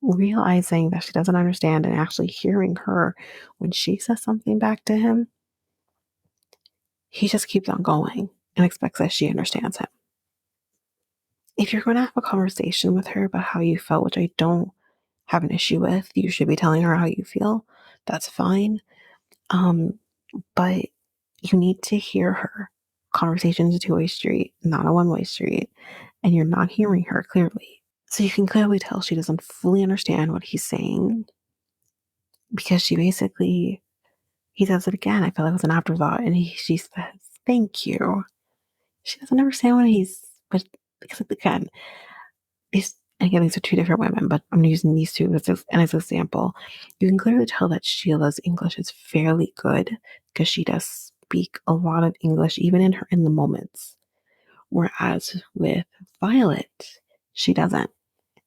realizing that she doesn't understand and actually hearing her when she says something back to him, he just keeps on going and expects that she understands him. If you're going to have a conversation with her about how you felt, which I don't have an issue with, you should be telling her how you feel. That's fine. But you need to hear her. Conversation is a two-way street, not a one-way street. And you're not hearing her clearly. So you can clearly tell she doesn't fully understand what he's saying because he says it again. I feel like it was an afterthought. And she says, thank you. She doesn't understand but because again, these are two different women, but I'm using these two as an example. You can clearly tell that Sheila's English is fairly good because she does speak a lot of English, even in the moments. Whereas with Violet, she doesn't.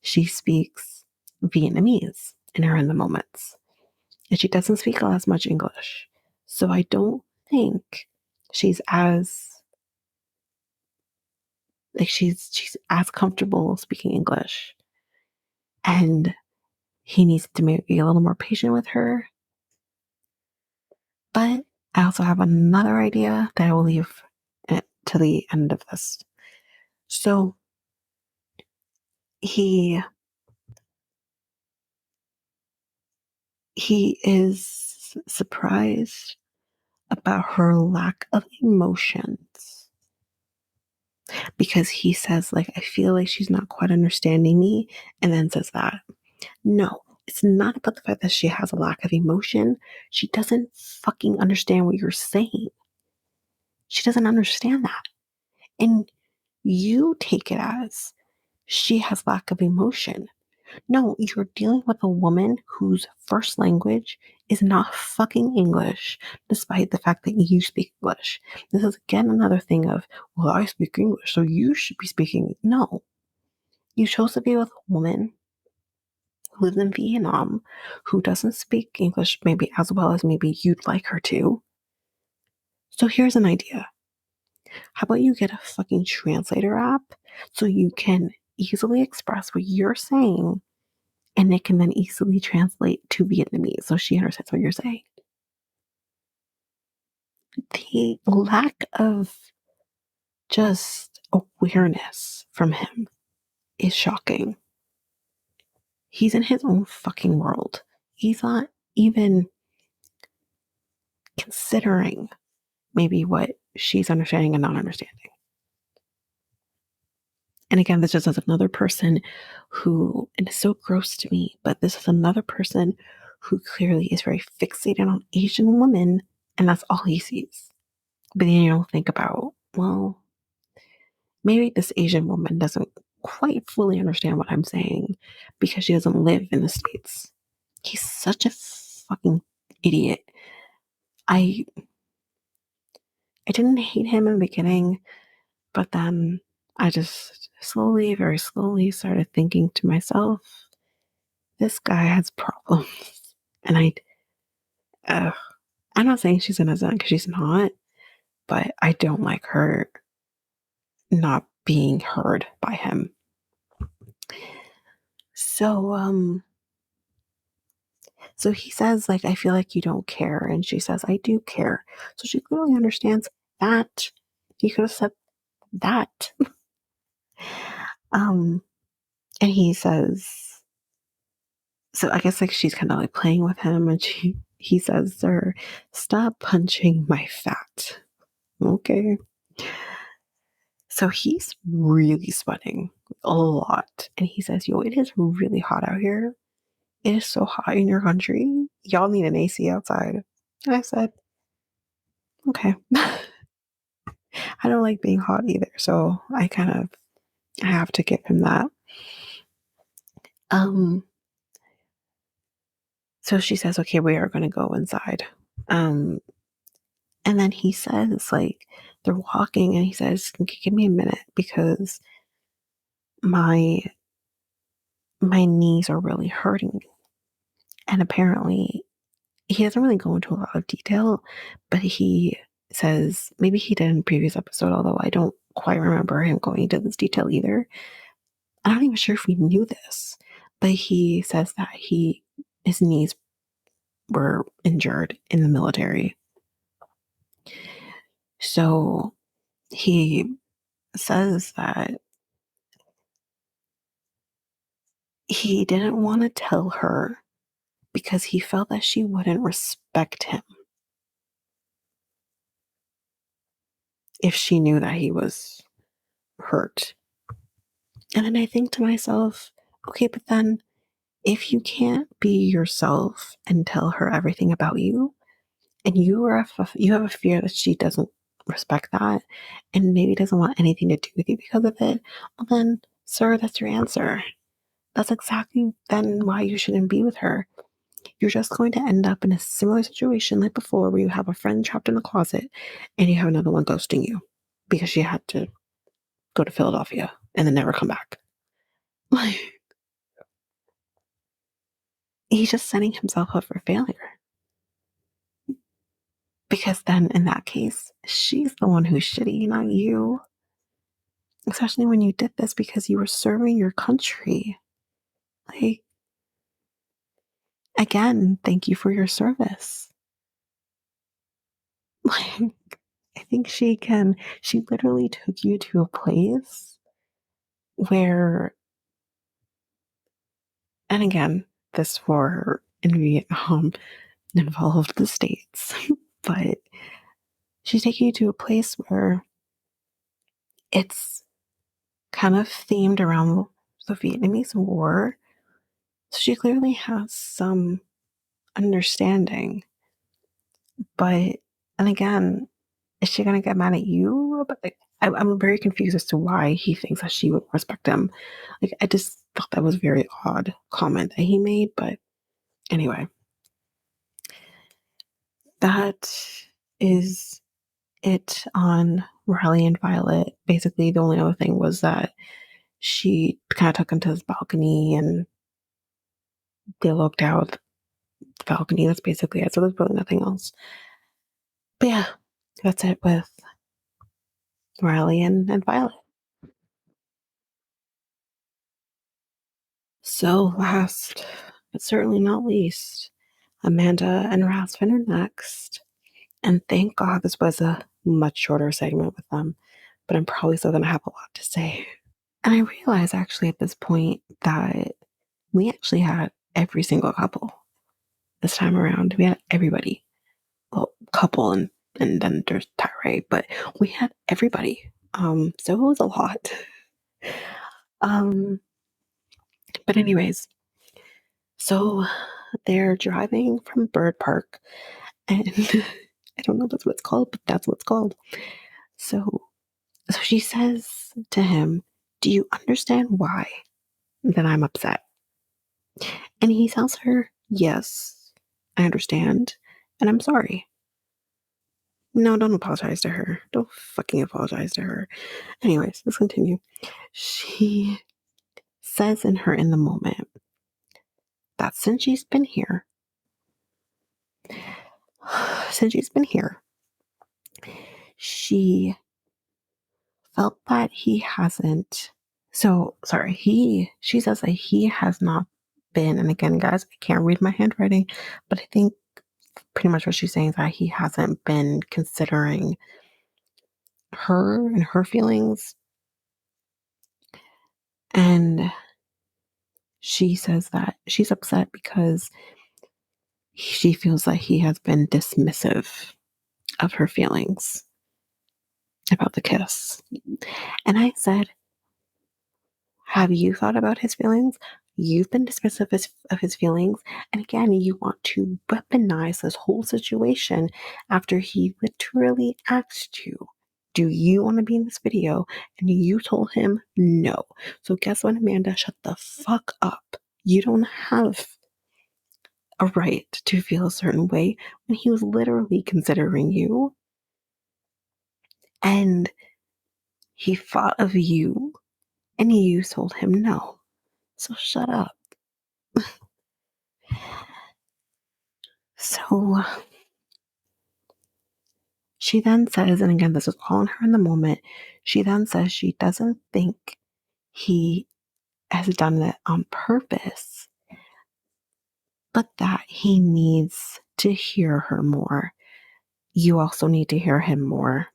She speaks Vietnamese in the moments. And she doesn't speak as much English. So I don't think she's as she's as comfortable speaking English. And he needs to be a little more patient with her. But I also have another idea that I will leave to the end of this. So he he is surprised about her lack of emotions because he says, like, I feel like she's not quite understanding me, and then says that. No, it's not about the fact that she has a lack of emotion. She doesn't fucking understand what you're saying. She doesn't understand that. And you take it as she has lack of emotion. No, you're dealing with a woman whose first language is not fucking English, despite the fact that you speak English. This is again another thing of, well, I speak English, so you should be speaking. No, you chose to be with a woman who lives in Vietnam who doesn't speak English maybe as well as maybe you'd like her to. So here's an idea. How about you get a fucking translator app so you can easily express what you're saying and it can then easily translate to Vietnamese so she understands what you're saying. The lack of just awareness from him is shocking. He's in his own fucking world. He's not even considering maybe what she's understanding and not understanding. And again, this is another person who, and it's so gross to me, but this is another person who clearly is very fixated on Asian women, and that's all he sees. But then you don't think about, well, maybe this Asian woman doesn't quite fully understand what I'm saying because she doesn't live in the States. He's such a fucking idiot. I didn't hate him in the beginning, but then I just slowly, very slowly started thinking to myself, this guy has problems. And I'm not saying she's innocent because she's not, but I don't like her not being heard by him. So he says, like, I feel like you don't care. And she says, I do care. So she clearly understands that. He could have said that. And he says, so I guess like she's kind of like playing with him and he says to her, stop punching my fat. Okay. So he's really sweating a lot. And he says, yo, it is really hot out here. It is so hot in your country. Y'all need an AC outside. And I said, okay. I don't like being hot either. So I have to give him that. So she says, okay, we are going to go inside. And then he says, like, they're walking and he says, give me a minute because my knees are really hurting. And apparently he doesn't really go into a lot of detail, but he says, maybe he did in a previous episode, although I don't quite remember him going into this detail either. I'm not even sure if we knew this, but he says that his knees were injured in the military. So he says that he didn't want to tell her because he felt that she wouldn't respect him if she knew that he was hurt. And then I think to myself, okay, but then if you can't be yourself and tell her everything about you, and you have a fear that she doesn't respect that and maybe doesn't want anything to do with you because of it, well then, sir, that's your answer. That's exactly then why you shouldn't be with her. You're just going to end up in a similar situation like before where you have a friend trapped in a closet and you have another one ghosting you because she had to go to Philadelphia and then never come back. Like, he's just setting himself up for failure. Because then in that case, she's the one who's shitty, not you. Especially when you did this because you were serving your country. Like, again, thank you for your service. Like, I think she literally took you to a place where, and again, this for in Vietnam involved the States, but she's taking you to a place where it's kind of themed around the Vietnamese War. So she clearly has some understanding. But, and again, is she going to get mad at you? But like, I'm very confused as to why he thinks that she would respect him. Like, I just thought that was a very odd comment that he made. But anyway, that is it on Riley and Violet. Basically, the only other thing was that she kind of took him to his balcony and they looked out the balcony. That's basically it. So there's really nothing else. But yeah, that's it with Riley and Violet. So last, but certainly not least, Amanda and Razvan are next. And thank God this was a much shorter segment with them, but I'm probably still going to have a lot to say. And I realize actually at this point that we actually had every single couple this time around. We had everybody. Well, couple and then there's Tyray, but we had everybody. So it was a lot. Um, but anyways, so they're driving from Bird Park, and I don't know if that's what it's called, but that's what it's called. So she says to him, "Do you understand why that I'm upset?" And he tells her, "Yes, I understand, and I'm sorry." No, don't apologize to her. Don't fucking apologize to her. Anyways, let's continue. She says in the moment that since she's been here, she felt that he hasn't. So sorry, she says that he has not been, and again, guys, I can't read my handwriting, but I think pretty much what she's saying is that he hasn't been considering her and her feelings. And she says that she's upset because she feels that he has been dismissive of her feelings about the kiss. And I said, have you thought about his feelings? You've been dismissive of his feelings. And again, you want to weaponize this whole situation after he literally asked you, do you want to be in this video? And you told him no. So guess what, Amanda? Shut the fuck up. You don't have a right to feel a certain way when he was literally considering you. And he thought of you and you told him no. So shut up. So she then says, and again, this is all on her in the moment, she then says she doesn't think he has done it on purpose, but that he needs to hear her more. You also need to hear him more.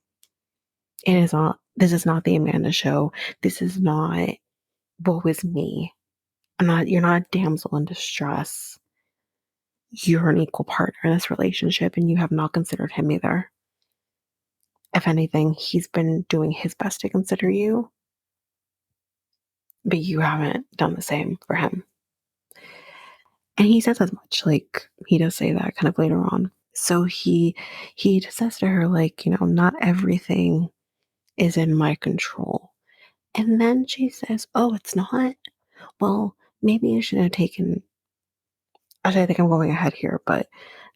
This is not the Amanda show. This is not woe is me. You're not a damsel in distress. You're an equal partner in this relationship and you have not considered him either. If anything, he's been doing his best to consider you, but you haven't done the same for him. And he says as much, like he does say that kind of later on. So he says to her, like, not everything is in my control. And then she says, "Oh, it's not? Well, maybe you should have taken." Actually, I think I'm going ahead here, but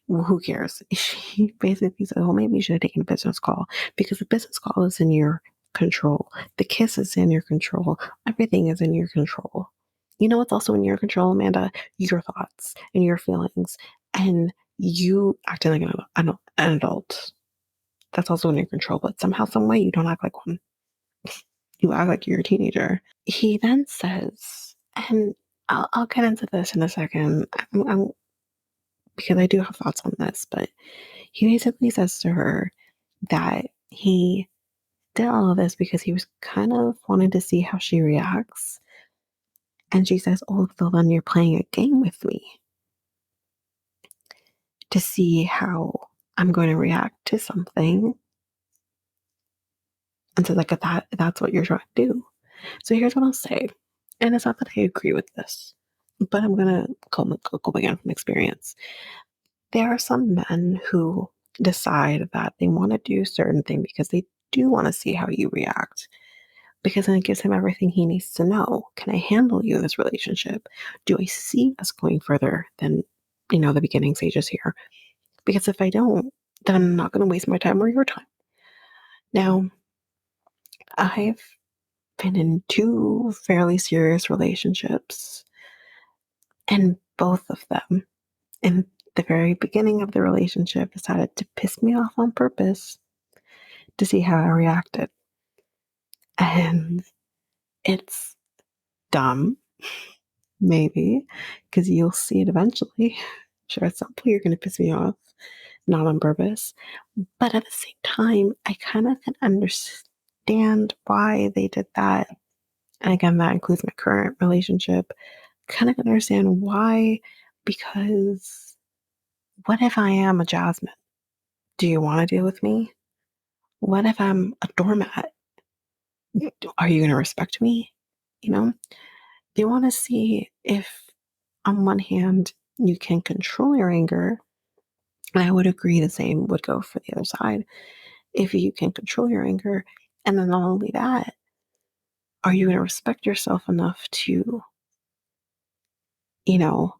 who cares? She basically said, "Well, maybe you should have taken a business call because the business call is in your control. The kiss is in your control. Everything is in your control. You know what's also in your control, Amanda? Your thoughts and your feelings, and you acting like an adult. That's also in your control. But somehow, some way, you don't act like one. You act like you're a teenager." He then says, and I'll get into this in a second. Because I do have thoughts on this, but he basically says to her that he did all of this because he was kind of wanting to see how she reacts. And she says, "Oh, so then you're playing a game with me." to see how I'm going to react to something. And so, like, if that's what you're trying to do. So here's what I'll say. And it's not that I agree with this, but I'm going to go again from experience. There are some men who decide that they want to do certain thing because they do want to see how you react. Because then it gives him everything he needs to know. Can I handle you in this relationship? Do I see us going further than, the beginning stages here? Because if I don't, then I'm not going to waste my time or your time. Now, I've been in two fairly serious relationships, and both of them, in the very beginning of the relationship, decided to piss me off on purpose to see how I reacted. And it's dumb, maybe, because you'll see it eventually. Sure, at some point you're going to piss me off, not on purpose. But at the same time, I kind of can understand why they did that. And again, that includes my current relationship. Kind of understand why, because what if I am a Jasmine? Do you want to deal with me? What if I'm a doormat? Are you going to respect me? They want to see if, on one hand, you can control your anger. And I would agree the same would go for the other side. If you can control your anger, and then not only that, are you going to respect yourself enough to, you know,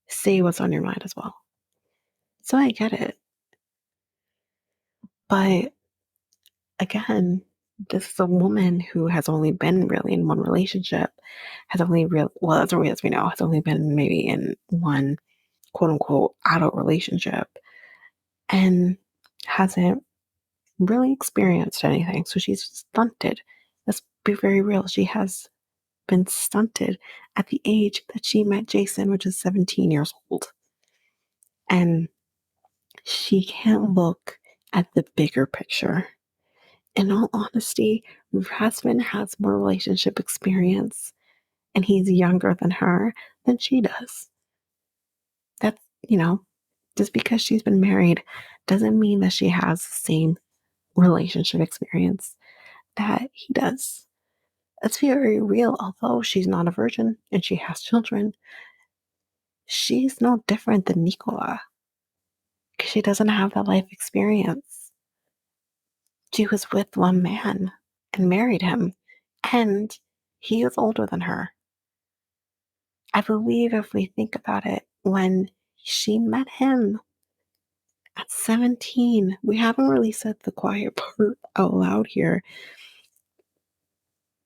say what's on your mind as well? So I get it. But again, this is a woman who has only been really in one relationship, as we know, has only been maybe in one quote unquote adult relationship, and hasn't really experienced anything. So she's stunted. Let's be very real. She has been stunted at the age that she met Jason, which is 17 years old. And she can't look at the bigger picture. In all honesty, Razvan has more relationship experience and he's younger than her than she does. That's, just because she's been married doesn't mean that she has the same relationship experience that he does. Let's be very real. Although she's not a virgin and she has children, she's no different than Nicola because she doesn't have that life experience. She was with one man and married him, and he was older than her. I believe if we think about it, when she met him at 17, we haven't really said the quiet part out loud here,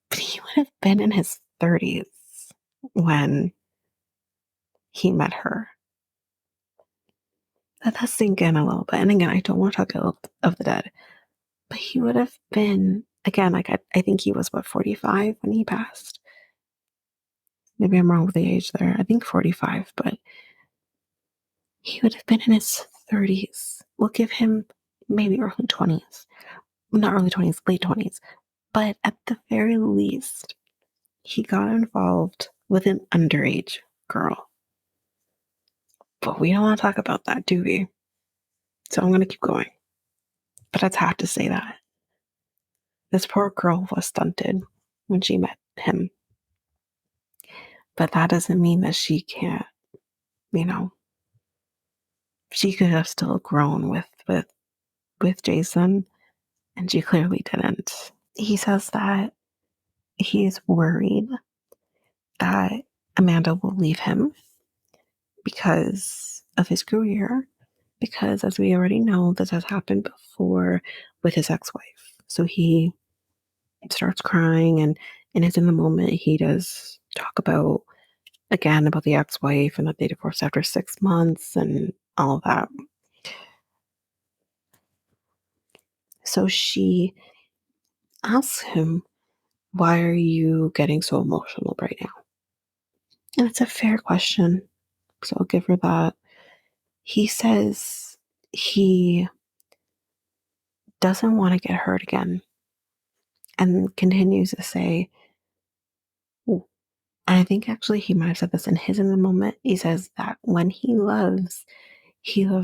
but he would have been in his 30s when he met her. Let that sink in a little bit. And again, I don't want to talk ill of the dead, but he would have been, again, like I think he was, 45 when he passed? Maybe I'm wrong with the age there. I think 45, but he would have been in his 30s. We'll give him maybe early 20s. Not early 20s, late 20s. But at the very least, he got involved with an underage girl. But we don't want to talk about that, do we? So I'm going to keep going. But I have to say that. This poor girl was stunted when she met him. But that doesn't mean that she can't, she could have still grown with Jason, and she clearly didn't. He says that he's worried that Amanda will leave him because of his career, because as we already know, this has happened before with his ex-wife. So he starts crying, and it's in the moment he does talk about, again, about the ex-wife and that they divorced after 6 months and all of that. So she asks him, why are you getting so emotional right now? And it's a fair question, so I'll give her that. He says he doesn't want to get hurt again and continues to say, And I think actually he might have said this in the moment. He says that when he loves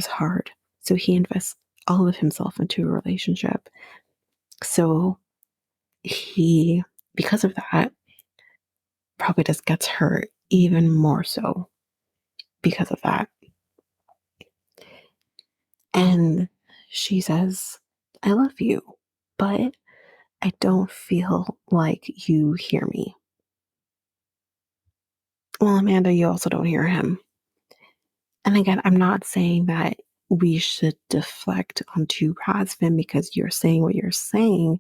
hard. So he invests all of himself into a relationship. So he, because of that, probably just gets hurt even more so because of that. And she says, I love you, but I don't feel like you hear me. Well, Amanda, you also don't hear him. And again, I'm not saying that we should deflect onto Razvan because you're saying what you're saying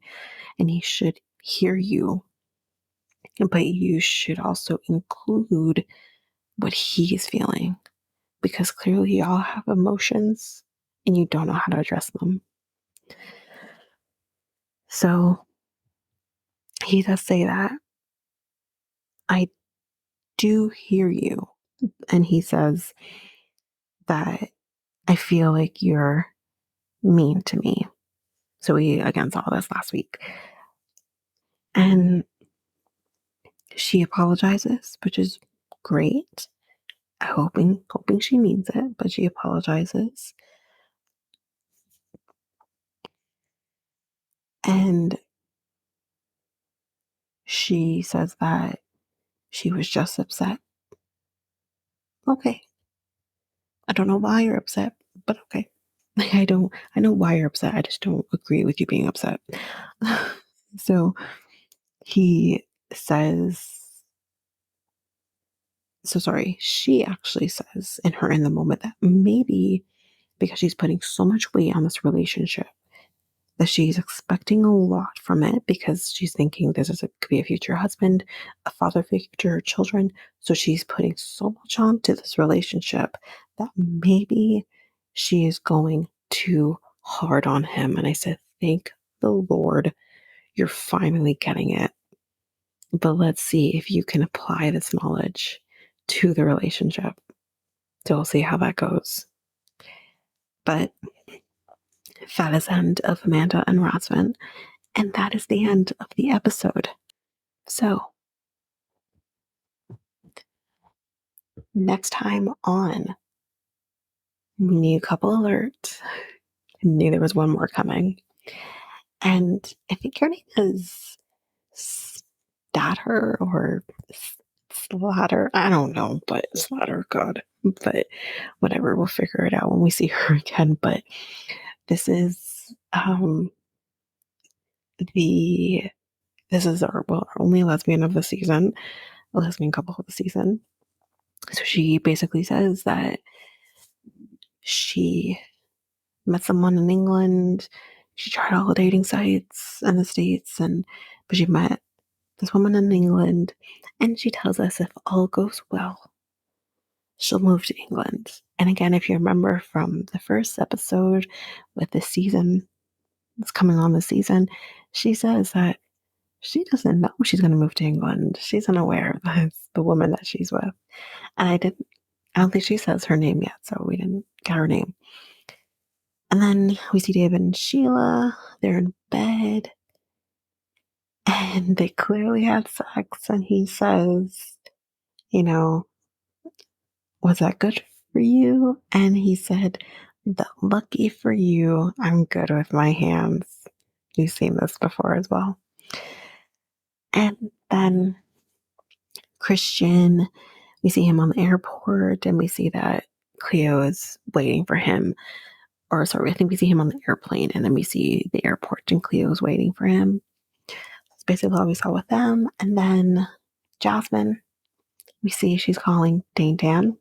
and he should hear you. But you should also include what he's feeling because clearly y'all have emotions and you don't know how to address them. So he does say that. I do hear you. And he says that I feel like you're mean to me. So we again saw this last week. And she apologizes, which is great. Hoping she means it, but she apologizes. And she says that she was just upset. Okay. I don't know why you're upset, but okay. Like I know why you're upset. I just don't agree with you being upset. So he says, so sorry, she actually says in the moment that maybe because she's putting so much weight on this relationship that she's expecting a lot from it because she's thinking could be a future husband, a father figure, children. So she's putting so much onto this relationship that maybe she is going too hard on him. And I said, thank the Lord, you're finally getting it. But let's see if you can apply this knowledge to the relationship. So we'll see how that goes. But that is the end of Amanda and Razvan. And that is the end of the episode. So, next time on New Couple Alert, I knew there was one more coming. And I think her name is Statter or Slatter. I don't know, but Slatter, God. But whatever, we'll figure it out when we see her again. But this is our only lesbian of the season, a lesbian couple of the season. So she basically says that she met someone in England. She tried all the dating sites in the States, but she met this woman in England, and she tells us if all goes well, she'll move to England. And again, if you remember from the first episode with the season that's coming on the season, she says that she doesn't know she's going to move to England. She's unaware that's the woman that she's with. And I don't think she says her name yet, so we didn't get her name. And then we see David and Sheila. They're in bed. And they clearly had sex. And he says, was that good for you? And he said, lucky for you, I'm good with my hands. You've seen this before as well. And then Christian, we see him on the airport and we see that Cleo is waiting for him. Or sorry, I think we see him on the airplane and then we see the airport and Cleo's waiting for him. That's basically all we saw with them. And then Jasmine, we see she's calling Dane Dan.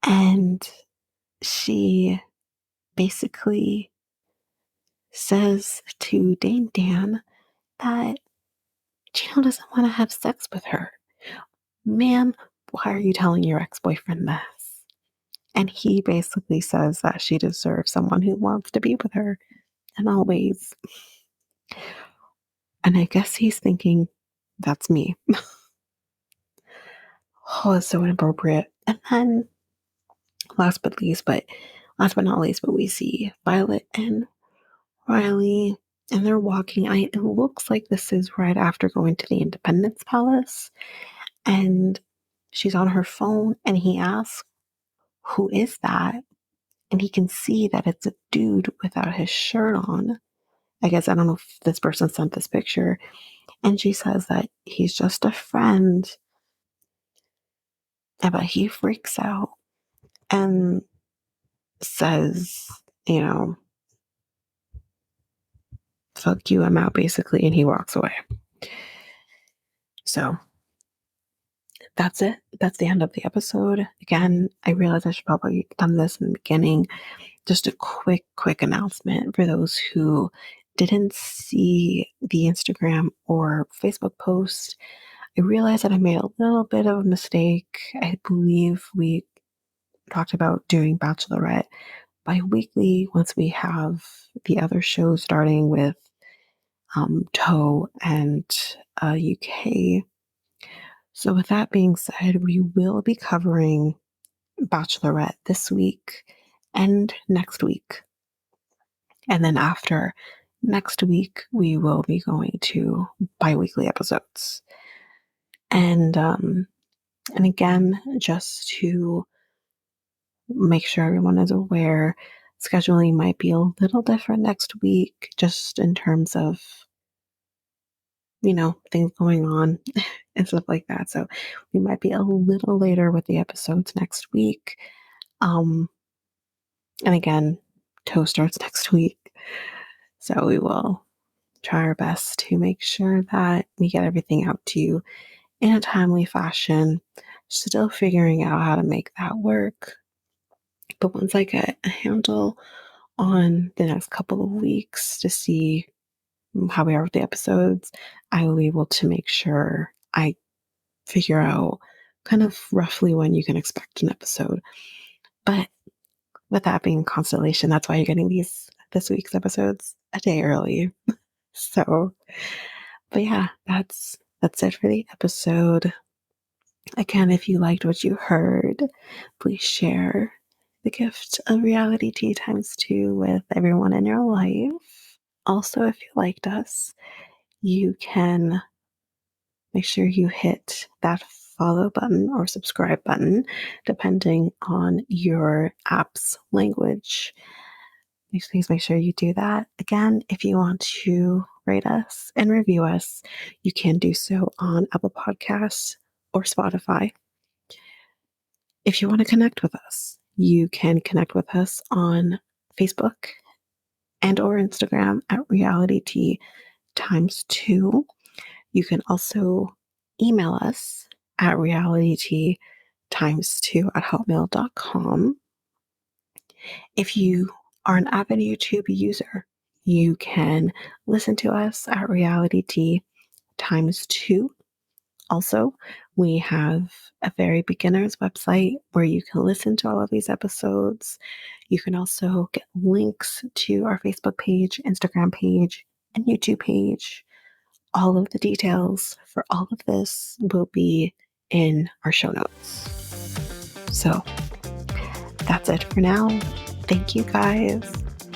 And she basically says to Dane Dan that Gino doesn't want to have sex with her. Ma'am, why are you telling your ex-boyfriend this? And he basically says that she deserves someone who wants to be with her and always. And I guess he's thinking, that's me. Oh, it's so inappropriate. And then, last but not least, but we see Violet and Riley. and they're walking. It looks like this is right after going to the Independence Palace. And she's on her phone, and he asks, "Who is that?" And he can see that it's a dude without his shirt on. I guess I don't know if this person sent this picture. And she says that he's just a friend. But he freaks out and says, you know, fuck you, I'm out, basically. And he walks away. So that's it. That's the end of the episode. Again, I realize I should probably have done this in the beginning. Just a quick announcement for those who didn't see the Instagram or Facebook post. I realized that I made a little bit of a mistake. I believe we talked about doing Bachelorette bi-weekly once we have the other shows starting with Toe and UK. So with that being said, we will be covering Bachelorette this week and next week. And then after next week, we will be going to bi-weekly episodes. And again, just to make sure everyone is aware, scheduling might be a little different next week, just in terms of, things going on and stuff like that. So we might be a little later with the episodes next week. And again, Toe starts next week. So we will try our best to make sure that we get everything out to you in a timely fashion. Still figuring out how to make that work. But once I get a handle on the next couple of weeks to see how we are with the episodes, I will be able to make sure I figure out kind of roughly when you can expect an episode. But with that being constellation, that's why you're getting this week's episodes a day early. So, but yeah, that's it for the episode. Again, if you liked what you heard, please share the gift of reality tea ×2 with everyone in your life. Also, if you liked us, you can make sure you hit that follow button or subscribe button, depending on your app's language. Please make sure you do that. Again, if you want to rate us and review us, you can do so on Apple Podcasts or Spotify. If you want to connect with us, you can connect with us on Facebook and or Instagram at realityt ×2. You can also email us at realityt ×2@hotmail.com. If you are an avid YouTube user, you can listen to us at realityt ×2. Also, we have a very beginner's website where you can listen to all of these episodes. You can also get links to our Facebook page, Instagram page, and YouTube page. All of the details for all of this will be in our show notes. So that's it for now. Thank you guys.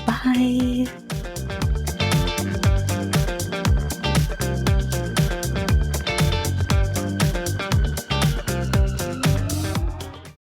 Bye.